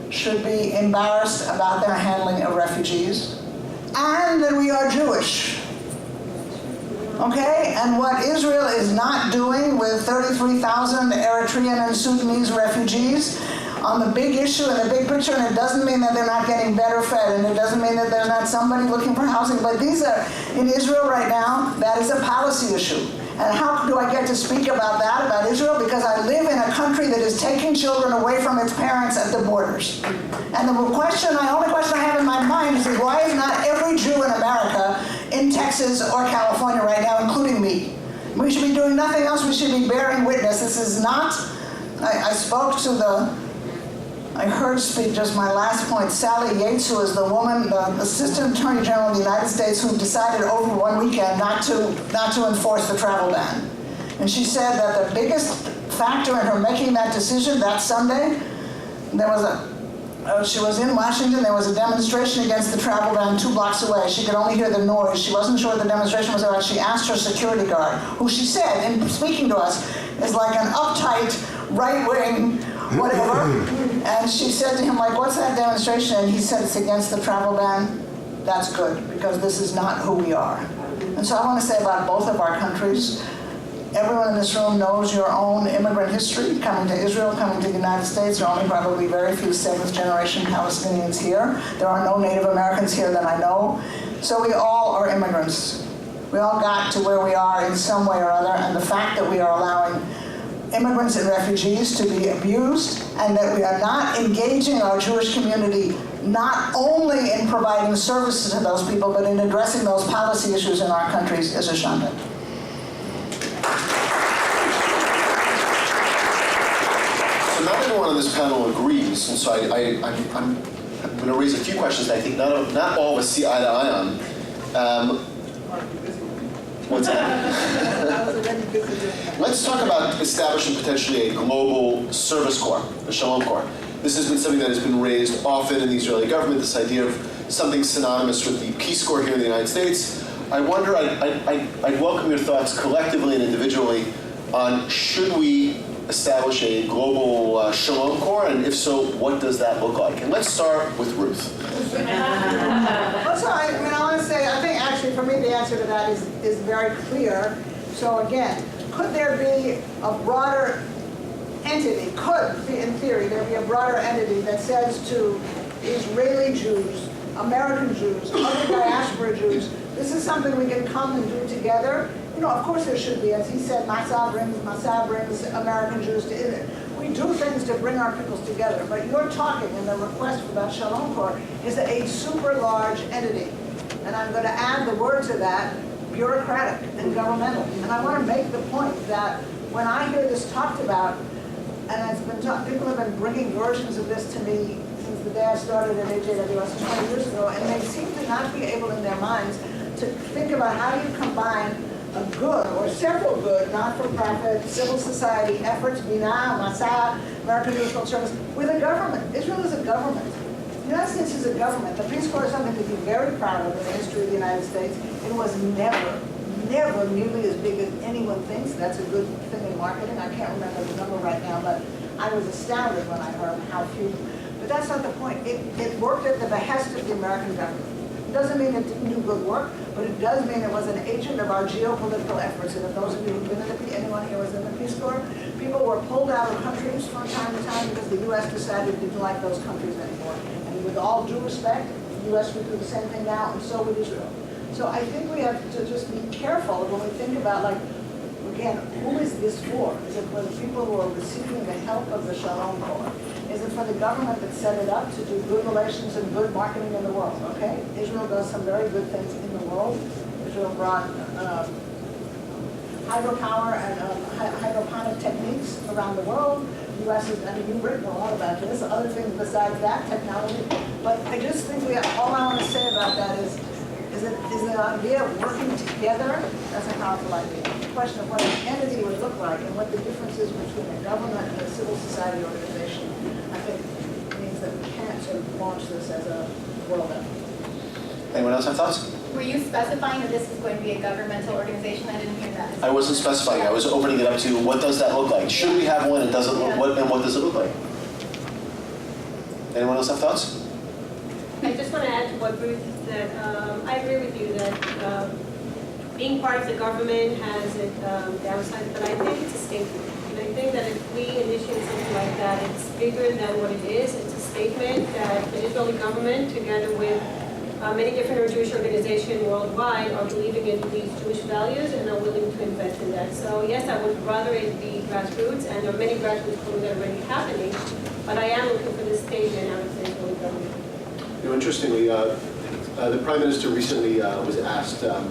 should be embarrassed about their handling of refugees, and that we are Jewish. Okay? And what Israel is not doing with 33,000 Eritrean and Sudanese refugees on the big issue and the big picture, and it doesn't mean that they're not getting better fed, and it doesn't mean that there's not somebody looking for housing, but these are, in Israel right now, that is a policy issue. And how do I get to speak about that, about Israel? Because I live in a country that is taking children away from its parents at the borders. And the only question I have in my mind is why is not every Jew in America in Texas or California right now, including me? We should be doing nothing else. We should be bearing witness. This is not, I heard speak, just my last point, Sally Yates, who is the woman, the Assistant Attorney General of the United States, who decided over one weekend not to enforce the travel ban. And she said that the biggest factor in her making that decision that Sunday, she was in Washington, there was a demonstration against the travel ban 2 blocks away. She could only hear the noise. She wasn't sure what the demonstration was about. She asked her security guard, who she said, in speaking to us, is like an uptight, right-wing, whatever. And she said to him, like, what's that demonstration? And he said, it's against the travel ban. That's good, because this is not who we are. And so I want to say about both of our countries, everyone in this room knows your own immigrant history, coming to Israel, coming to the United States. There are only probably very few 7th-generation Palestinians here. There are no Native Americans here that I know. So we all are immigrants. We all got to where we are in some way or other, and the fact that we are allowing immigrants and refugees to be abused, and that we are not engaging our Jewish community not only in providing services to those people, but in addressing those policy issues in our countries is a shame. So not everyone on this panel agrees, and so I'm going to raise a few questions that I think not all of us see eye to eye on. What's that? Let's talk about establishing potentially a global service corps, a Shalom Corps. This has been something that has been raised often in the Israeli government, this idea of something synonymous with the Peace Corps here in the United States. I wonder, I'd welcome your thoughts collectively and individually on should we establish a global Shalom Corps, and if so, what does that look like? And let's start with Ruth. Also, I want to say, I think actually for me the answer to that is very clear. So again, could there be a broader entity, in theory, there be a broader entity that says to Israeli Jews, American Jews, other diaspora Jews, this is something we can come and do together? You know, of course there should be. As he said, Massah brings American Jews to Israel. We do things to bring our peoples together, but you're talking, and the request for that Shalom Corps is a super large entity. And I'm going to add the word to that, bureaucratic and governmental. And I want to make the point that when I hear this talked about, and it's been people have been bringing versions of this to me since the day I started at AJWS 20 years ago, and they seem to not be able in their minds to think about how do you combine a good or several good not-for-profit civil society efforts, Bina, Masa, American Mutual Service, with a government. Israel is a government. The United States is a government. The Peace Corps is something to be very proud of in the history of the United States. It was never nearly as big as anyone thinks. That's a good thing in marketing. I can't remember the number right now, but I was astounded when I heard how few. But that's not the point. It worked at the behest of the American government. It doesn't mean it didn't do good work, but it does mean it was an agent of our geopolitical efforts. And if those of you who've been in the, anyone here was in the Peace Corps, people were pulled out of countries from time to time because the U.S. decided it didn't like those countries anymore. And with all due respect, the U.S. would do the same thing now, and so would Israel. So I think we have to just be careful when we think about, like, again, who is this for? Is it for the people who are receiving the help of the Shalom Corps? Is it for the government that set it up to do good relations and good marketing in the world? Okay, Israel does some very good things in the world. Israel brought hydropower and hydroponic techniques around the world. The U.S. has, I mean, you've written a lot about this, other things besides that, technology. But I just think all I want to say about that is the idea of working together. That's a powerful idea. The question of what an entity would look like and what the difference is between a government and a civil society organization, I think means that we can't sort of launch this as a world effort. Anyone else have thoughts? Were you specifying that this is going to be a governmental organization? I didn't hear that. I wasn't specifying. I was opening it up to what does that look like? Should we have one? And does it look what? And what does it look like? Anyone else have thoughts? I just want to add to what Ruth said. I agree with you that being part of the government has its downsides, but I think it's a statement. And I think that if we initiate something like that, it's bigger than what it is. It's a statement that the Israeli government, together with many different Jewish organizations worldwide, are believing in these Jewish values and are willing to invest in that. So yes, I would rather it be grassroots, and there are many grassroots programs that are already happening, but I am looking for this statement out of the Israeli government. You know, interestingly, the Prime Minister recently was asked at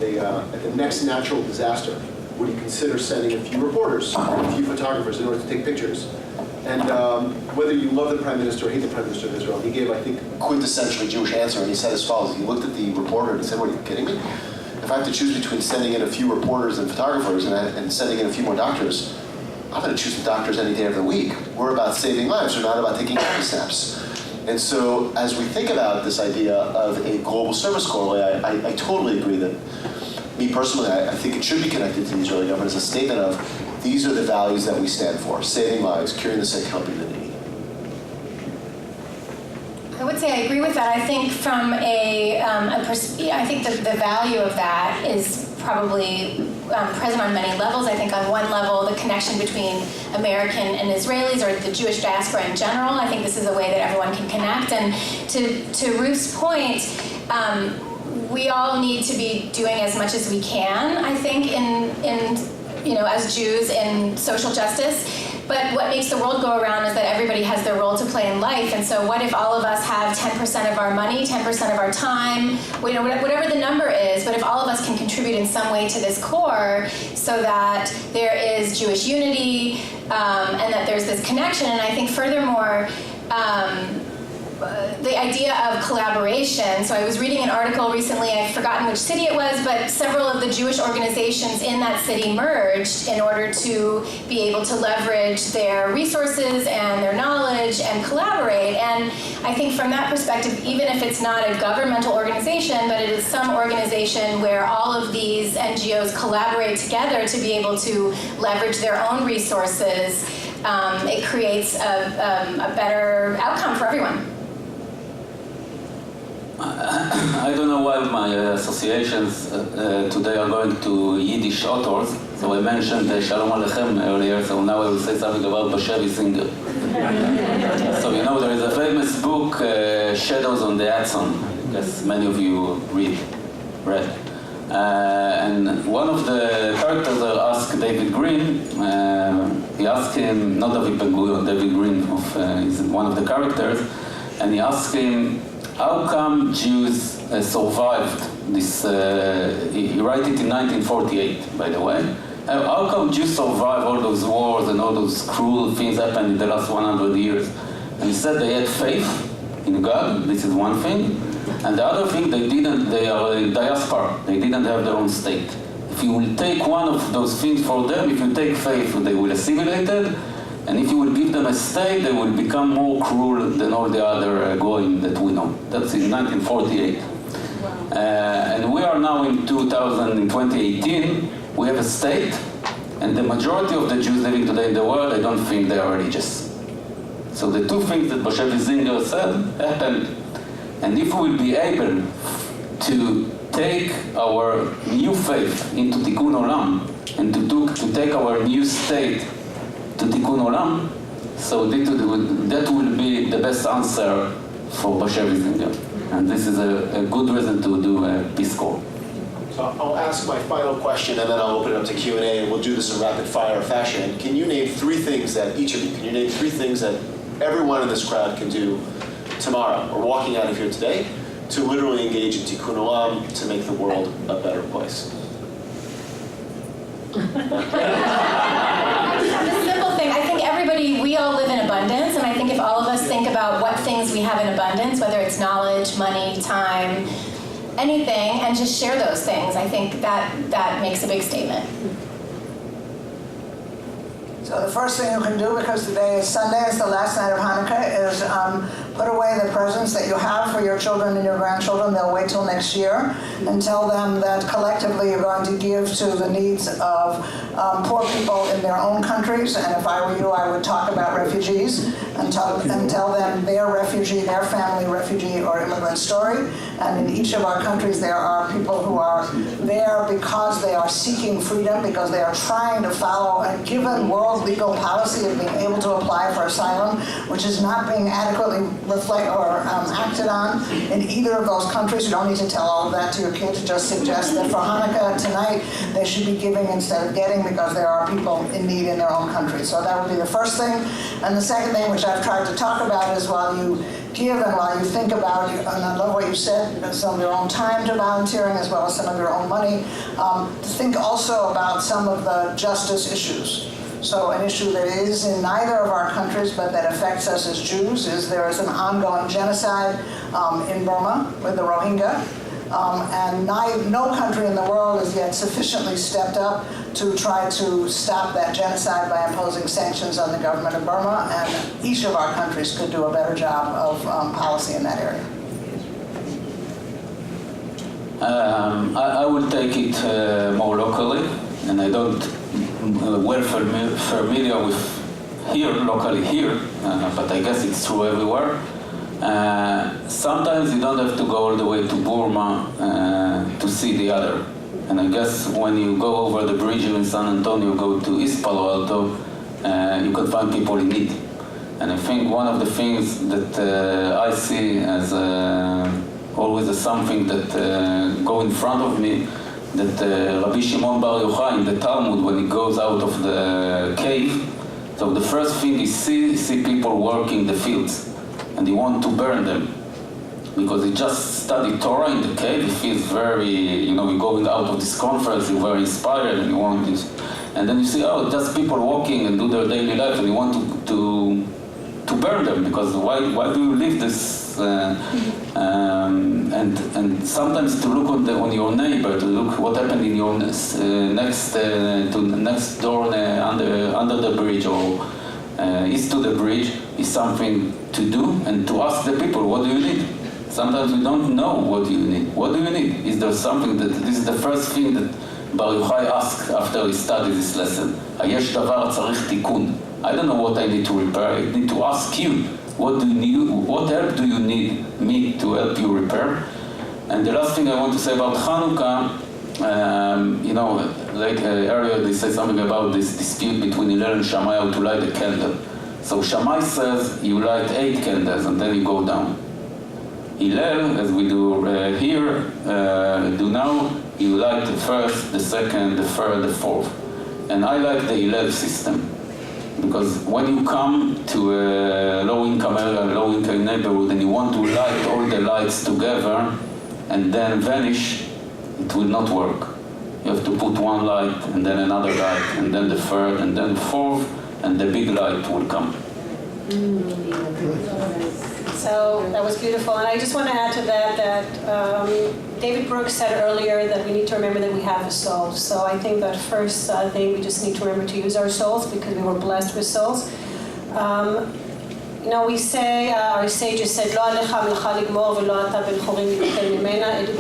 the next natural disaster, would he consider sending a few reporters, a few photographers in order to take pictures? And whether you love the Prime Minister or hate the Prime Minister of Israel, he gave, I think, a quintessentially Jewish answer, and he said as follows. He looked at the reporter and he said, "What, are you kidding me? If I have to choose between sending in a few reporters and photographers and sending in a few more doctors, I'm going to choose the doctors any day of the week. We're about saving lives. We're not about taking snaps." And so as we think about this idea of a global service corps, I totally agree that, me personally, I think it should be connected to the Israeli government as a statement of, these are the values that we stand for: saving lives, curing the sick, helping the needy. I would say I agree with that. I think from I think the value of that is probably present on many levels. I think on one level, the connection between American and Israelis, or the Jewish diaspora in general, I think this is a way that everyone can connect. And to Ruth's point, we all need to be doing as much as we can, I think, in as Jews in social justice. But what makes the world go around is that everybody has their role to play in life. And so what if all of us have 10% of our money, 10% of our time, whatever the number is, but if all of us can contribute in some way to this core so that there is Jewish unity and that there's this connection. And I think furthermore, the idea of collaboration. So I was reading an article recently, I've forgotten which city it was, but several of the Jewish organizations in that city merged in order to be able to leverage their resources and their knowledge and collaborate. And I think from that perspective, even if it's not a governmental organization, but it is some organization where all of these NGOs collaborate together to be able to leverage their own resources, it creates a better outcome for everyone. I don't know why my associations today are going to Yiddish authors. So I mentioned Shalom Aleichem earlier, so now I will say something about Bashevi Singer. So there is a famous book, Shadows on the Hudson, I guess many of you read. And one of the characters asked David Green, he asked him, not David Ben-Gurion, David Green is one of the characters, and he asked him, how come Jews survived this, he wrote it in 1948, by the way. How come Jews survived all those wars and all those cruel things happened in the last 100 years? And he said they had faith in God, this is one thing. And the other thing, they are a diaspora. They didn't have their own state. If you will take one of those things for them, if you take faith, they will assimilate it, and if you will give them a state, they will become more cruel than all the other goyim that we know. That's in 1948. And we are now in 2018, we have a state, and the majority of the Jews living today in the world, I don't think they are religious. So the two things that Moshe Zinger said happened. And if we will be able to take our new faith into Tikkun Olam, and to take our new state to Tikkun Olam, so that will be the best answer for Moshe Zinger. And this is a good reason to do a Peace Corps. So I'll ask my final question, and then I'll open it up to Q&A, and we'll do this in rapid fire fashion. Can you name three things that everyone in this crowd can do tomorrow, or walking out of here today, to literally engage in Tikkun Olam to make the world a better place? The simple thing, I think we all live in abundance, and I think if all of us think about what things we have in abundance, whether it's knowledge, money, time, anything, and just share those things, I think that makes a big statement. So the first thing you can do, because today is Sunday, it's the last night of Hanukkah, is put away the presents that you have for your children and your grandchildren. They'll wait till next year, and tell them that collectively you're going to give to the needs of poor people in their own countries. And if I were you, I would talk about refugees and tell them their refugee, their family refugee or immigrant story. And in each of our countries, there are people who are there because they are seeking freedom, because they are trying to follow a given world legal policy of being able to apply for asylum, which is not being adequately acted on in either of those countries. You don't need to tell all of that to your kids. Just suggest that for Hanukkah tonight, they should be giving instead of getting, because there are people in need in their own country. So that would be the first thing. And the second thing, which I've tried to talk about, is while you give and while you think about, and I love what you said, some of your own time to volunteering as well as some of your own money, to think also about some of the justice issues. So an issue that is in neither of our countries but that affects us as Jews is there is an ongoing genocide in Burma with the Rohingya. And no country in the world has yet sufficiently stepped up to try to stop that genocide by imposing sanctions on the government of Burma, and each of our countries could do a better job of policy in that area. I will take it more locally, and I don't familiar with locally here, but I guess it's true everywhere. Sometimes you don't have to go all the way to Burma to see the other. And I guess when you go over the bridge in San Antonio, go to East Palo Alto, you can find people in need. And I think one of the things that I see as always as something that go in front of me, that Rabbi Shimon Bar Yochai in the Talmud, when he goes out of the cave, so the first thing he see people working the fields, and he want to burn them. Because he just studied Torah in the cave, he feels very, you're going out of this conference, you're very inspired, and you want this. And then you see, just people walking and do their daily life, and you want to burn them, because why do you live this? And sometimes to look on your neighbor, to look what happened in your next door under the bridge or east to the bridge is something to do, and to ask the people, what do you need? Sometimes we don't know what you need. What do you need? Is there something that, this is the first thing that Bar Yochai asked after he studied this lesson. Hayesh davar tzarich tikkun. I don't know what I need to repair. I need to ask you, what help do you need me to help you repair? And the last thing I want to say about Hanukkah, earlier they said something about this dispute between Hillel and Shammai how to light a candle. So Shammai says you light 8 candles and then you go down. Hillel, as we do here, do now, you light the first, the second, the third, the fourth. And I like the Hillel system. Because when you come to a low-income area, low-income neighborhood, and you want to light all the lights together and then vanish, it will not work. You have to put one light, and then another light, and then the third, and then the fourth, and the big light will come. So that was beautiful. And I just want to add to that David Brooks said earlier that we need to remember that we have a soul. So I think that first thing, we just need to remember to use our souls because we were blessed with souls. We say, our sages said, it's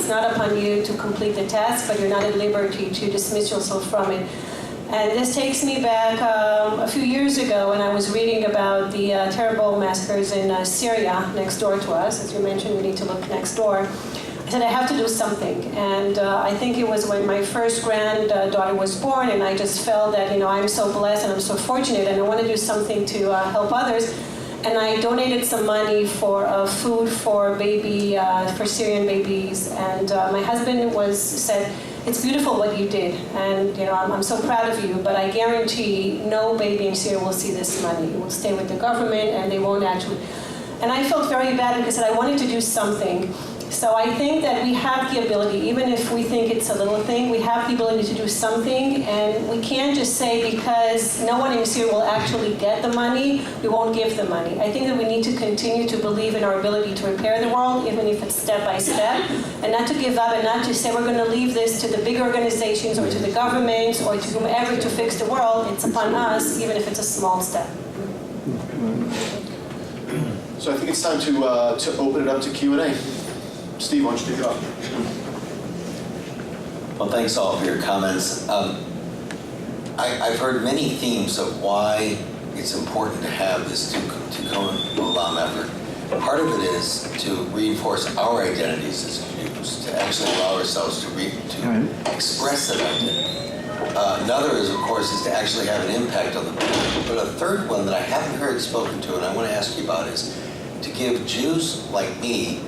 not upon you to complete the task, but you're not at liberty to dismiss yourself from it. And this takes me back a few years ago when I was reading about the terrible massacres in Syria next door to us. As you mentioned, we need to look next door. I said, I have to do something. And I think it was when my first granddaughter was born, and I just felt that, I'm so blessed and I'm so fortunate, and I want to do something to help others. And I donated some money for food for Syrian babies. And my husband said, it's beautiful what you did, and I'm so proud of you, but I guarantee no baby in Syria will see this money. It will stay with the government, and they won't actually. And I felt very bad because I wanted to do something. So I think that we have the ability, even if we think it's a little thing, we have the ability to do something, and we can't just say because no one in Syria will actually get the money, we won't give the money. I think that we need to continue to believe in our ability to repair the world, even if it's step by step, and not to give up and not to say we're going to leave this to the big organizations or to the governments or to whomever to fix the world. It's upon us, even if it's a small step. So I think it's time to open it up to Q&A. Steve, why don't you take it off? Well, thanks all for your comments. I've heard many themes of why it's important to have this Tikkun Olam effort. Part of it is to reinforce our identities as Jews, to actually allow ourselves to express that identity. Another is, of course, is to actually have an impact on the people. But a third one that I haven't heard spoken to, and I want to ask you about, is to give Jews like me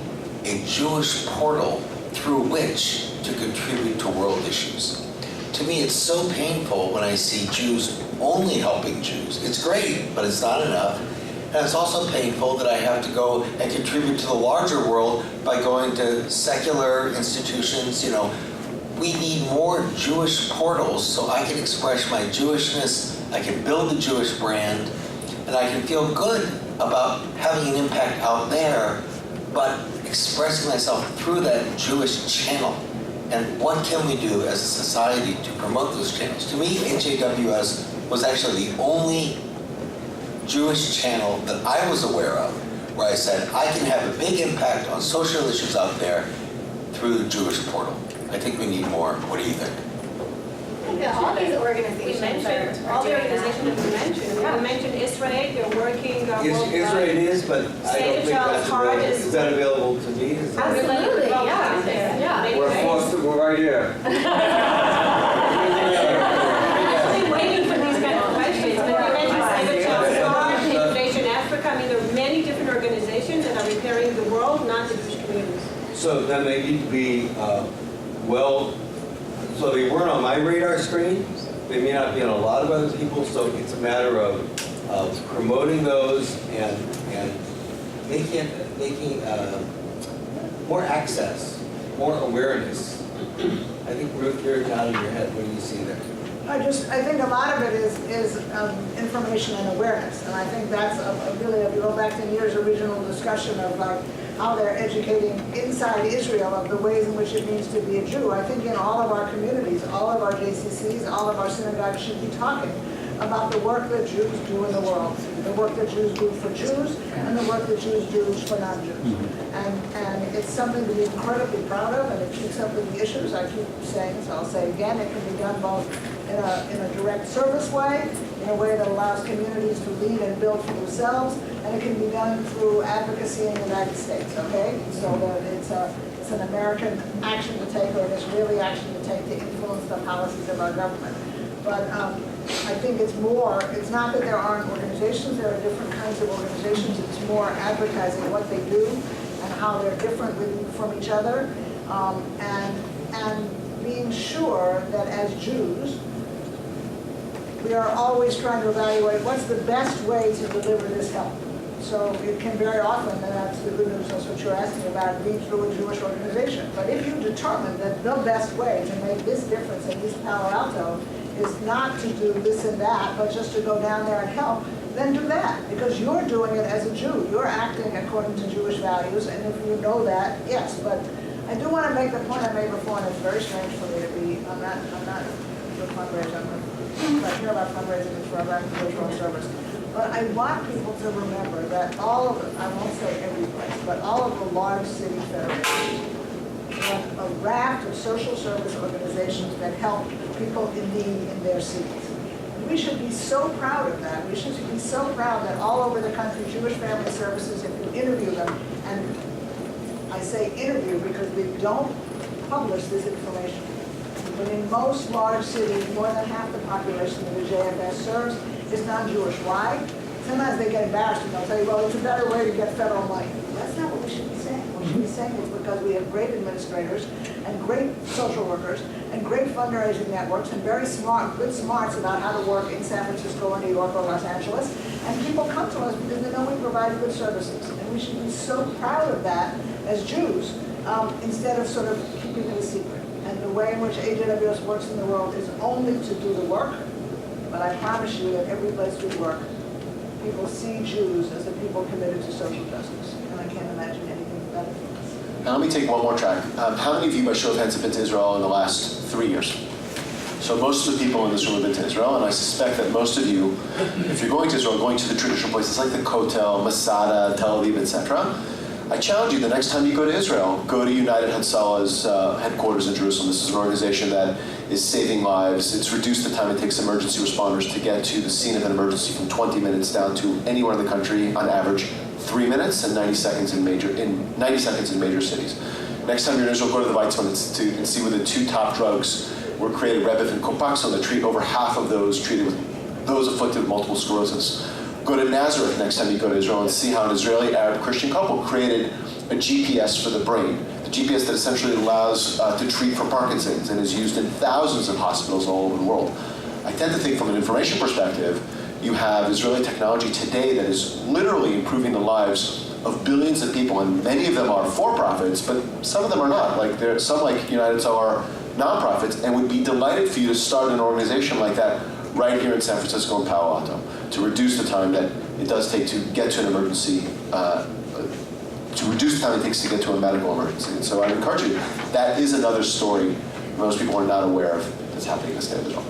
a Jewish portal through which to contribute to world issues. To me, it's so painful when I see Jews only helping Jews. It's great, but it's not enough. And it's also painful that I have to go and contribute to the larger world by going to secular institutions. We need more Jewish portals so I can express my Jewishness, I can build the Jewish brand, and I can feel good about having an impact out there, but expressing myself through that Jewish channel. And what can we do as a society to promote those channels? To me, HAWS was actually the only Jewish channel that I was aware of where I said, I can have a big impact on social issues out there through the Jewish portal. I think we need more. What do you think? All these organizations All the organizations that we mentioned. We mentioned Israel, they're working. Israel is, but I don't think that's available. Is that available to me? Absolutely, yeah. We're right here. Actually waiting for these kind of questions. But you mentioned Innovation Africa. I mean, there are many different organizations that are repairing the world, not the Jewish communities. So then they need to be, so they weren't on my radar screen. They may not be on a lot of other people, so it's a matter of promoting those and making more access, more awareness. I think, Ruth, you're down in your head. What do you see there? I think a lot of it is information and awareness, and I think that's really, if you go back to Nir's original discussion of how they're educating inside Israel of the ways in which it means to be a Jew. I think in all of our communities, all of our JCCs, all of our synagogues should be talking about the work that Jews do in the world, the work that Jews do for Jews, and the work that Jews do for non-Jews. And it's something to be incredibly proud of, and it keeps up with the issues. I keep saying, so I'll say again, it can be done both in a direct service way, in a way that allows communities to lead and build for themselves, and it can be done through advocacy in the United States, okay? So that it's an American action to take, or an Israeli action to take to influence the policies of our government. But I think it's not that there aren't organizations, there are different kinds of organizations, it's more advertising what they do and how they're different from each other, and being sure that as Jews, we are always trying to evaluate what's the best way to deliver this help. So it can very often, and that's the good news, that's what you're asking about, be through a Jewish organization. But if you determine that the best way to make this difference in East Palo Alto is not to do this and that, but just to go down there and help, then do that, because you're doing it as a Jew. You're acting according to Jewish values, and if you know that, yes. But I do want to make the point I made before, and it's very strange for me to be, I'm not a fundraiser, I hear about fundraising and for our cultural service. But I want people to remember that all of it, I won't say every place, but all of the large city federations have a raft of social service organizations that help people in need in their cities. We should be so proud of that. We should be so proud that all over the country, Jewish Family Services, if you interview them, and I say interview because we don't publish this information. But in most large cities, more than half the population that the JFS serves is non-Jewish. Why? Sometimes they get embarrassed and they'll tell you, well, it's a better way to get federal money. That's not what we should be saying. What we should be saying is because we have great administrators and great social workers and great fundraising networks and very smart, good smarts about how to work in San Francisco or New York or Los Angeles. And people come to us because they know we provide good services. And we should be so proud of that as Jews instead of sort of keeping it a secret. And the way in which AJWS works in the world is only to do the work. But I promise you that every place we work, people see Jews as the people committed to social justice. And I can't imagine anything better than this. Now let me take one more track. How many of you, by show of hands, have been to Israel in the last 3 years? So most of the people in this room have been to Israel, and I suspect that most of you, if you're going to Israel, going to the traditional places like the Kotel, Masada, Tel Aviv, etc. I challenge you, the next time you go to Israel, go to United Hatzalah's headquarters in Jerusalem. This is an organization that is saving lives. It's reduced the time it takes emergency responders to get to the scene of an emergency from 20 minutes down to anywhere in the country, on average, 3 minutes and 90 seconds in major cities. Next time you're in Israel, go to the Weizmann and see where the 2 top drugs were created, Rebif and Copaxone, that treat over half of those treated with those afflicted with multiple sclerosis. Go to Nazareth next time you go to Israel and see how an Israeli Arab Christian couple created a GPS for the brain. The GPS that essentially allows to treat for Parkinson's and is used in thousands of hospitals all over the world. I tend to think from an information perspective, you have Israeli technology today that is literally improving the lives of billions of people, and many of them are for-profits, but some of them are not. Like there are some, like United are nonprofits, and would be delighted for you to start an organization like that right here in San Francisco and Palo Alto to reduce the time that it does take to get to an emergency, to reduce the time it takes to get to a medical emergency. And so I encourage you, that is another story most people are not aware of that's happening in the state of Israel.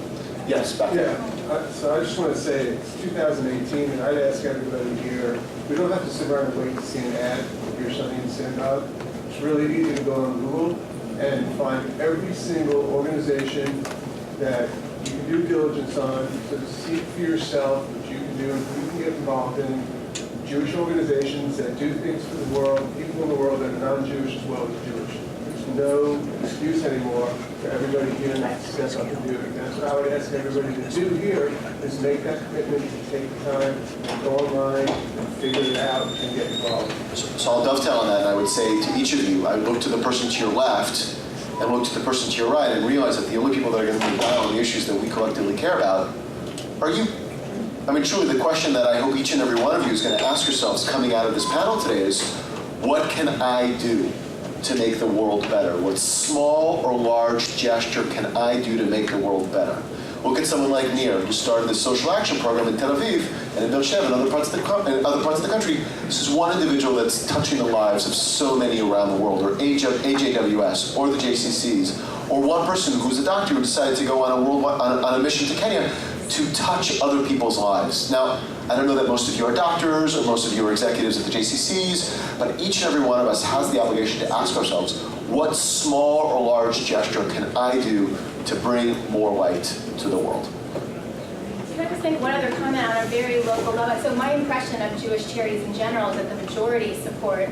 Yes, back there. Yeah, so I just want to say it's 2018, and I'd ask everybody here, we don't have to sit around and wait to see an ad or hear something in synagogue. It's really easy to go on Google and find every single organization that you can do diligence on, so to see for yourself what you can do and who you can get involved in. Jewish organizations that do things for the world, people in the world that are non-Jewish as well as Jewish. There's no excuse anymore for everybody here not to step up and do it. And that's what I would ask everybody to do here, is make that commitment to take the time, and go online, and figure it out, and get involved. So I'll dovetail on that, and I would say to each of you, I would look to the person to your left and look to the person to your right and realize that the only people that are going to move down on the issues that we collectively care about are you. I mean, truly, the question that I hope each and every one of you is going to ask yourselves coming out of this panel today is, what can I do to make the world better? What small or large gesture can I do to make the world better? Look at someone like Nir, who started this social action program in Tel Aviv and in Beersheba and other parts of the country. This is one individual that's touching the lives of so many around the world, or AJWS, or the JCCs, or one person who's a doctor who decided to go on a mission to Kenya to touch other people's lives. Now, I don't know that most of you are doctors or most of you are executives at the JCCs, but each and every one of us has the obligation to ask ourselves, what small or large gesture can I do to bring more light to the world? Can I just make one other comment on a very local level? So my impression of Jewish charities in general is that the majority support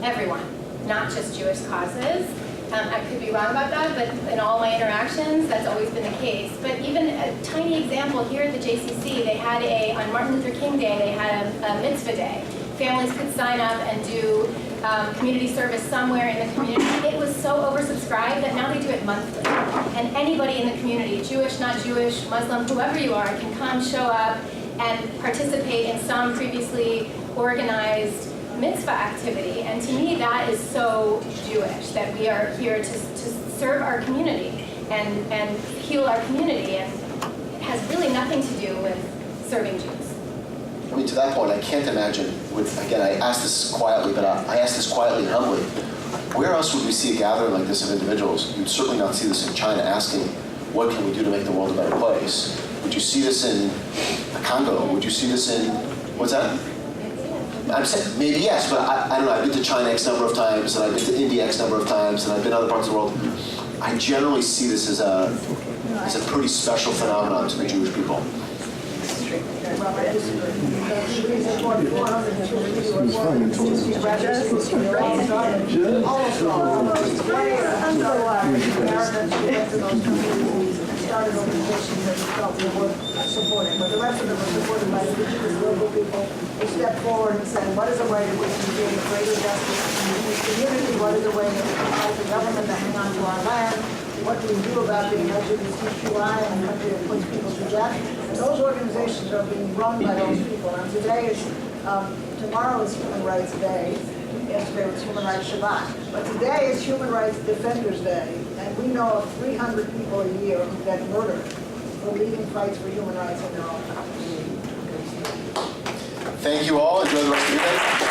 everyone, not just Jewish causes. I could be wrong about that, but in all my interactions, that's always been the case. But even a tiny example here at the JCC, they had on Martin Luther King Day, they had a mitzvah day. Families could sign up and do community service somewhere in the community. It was so oversubscribed that now they do it monthly. And anybody in the community, Jewish, not Jewish, Muslim, whoever you are, can come, show up, and participate in some previously organized mitzvah activity. And to me, that is so Jewish, that we are here to serve our community and heal our community. And it has really nothing to do with serving Jews. I mean, to that point, I can't imagine, again, I ask this quietly, but I ask this quietly and humbly, where else would we see a gathering like this of individuals? You'd certainly not see this in China asking, what can we do to make the world a better place? Would you see this in Congo? Would you see this in, what's that? I'm saying, maybe yes, but I don't know. I've been to China X number of times, and I've been to India X number of times, and I've been to other parts of the world. I generally see this as a pretty special phenomenon to the Jewish people. Well, I disagree. Because more than 400 Jewish people were born in 60 graduates. Almost all. Almost 20 Americans who went to those countries and started organizations that felt they were supporting. But the rest of them were supported by the indigenous local people who stepped forward and said, what is a way that we can gain greater justice in this community? What is a way that we can help the government to hang on to our land? What do we do about being LGBTQI in a country that puts people to death? And those organizations are being run by those people. And tomorrow is Human Rights Day. Yesterday was Human Rights Shabbat. But today is Human Rights Defenders Day. And we know of 300 people a year who get murdered for leading fights for human rights in their own countries. Thank you all. Enjoy the rest of your day.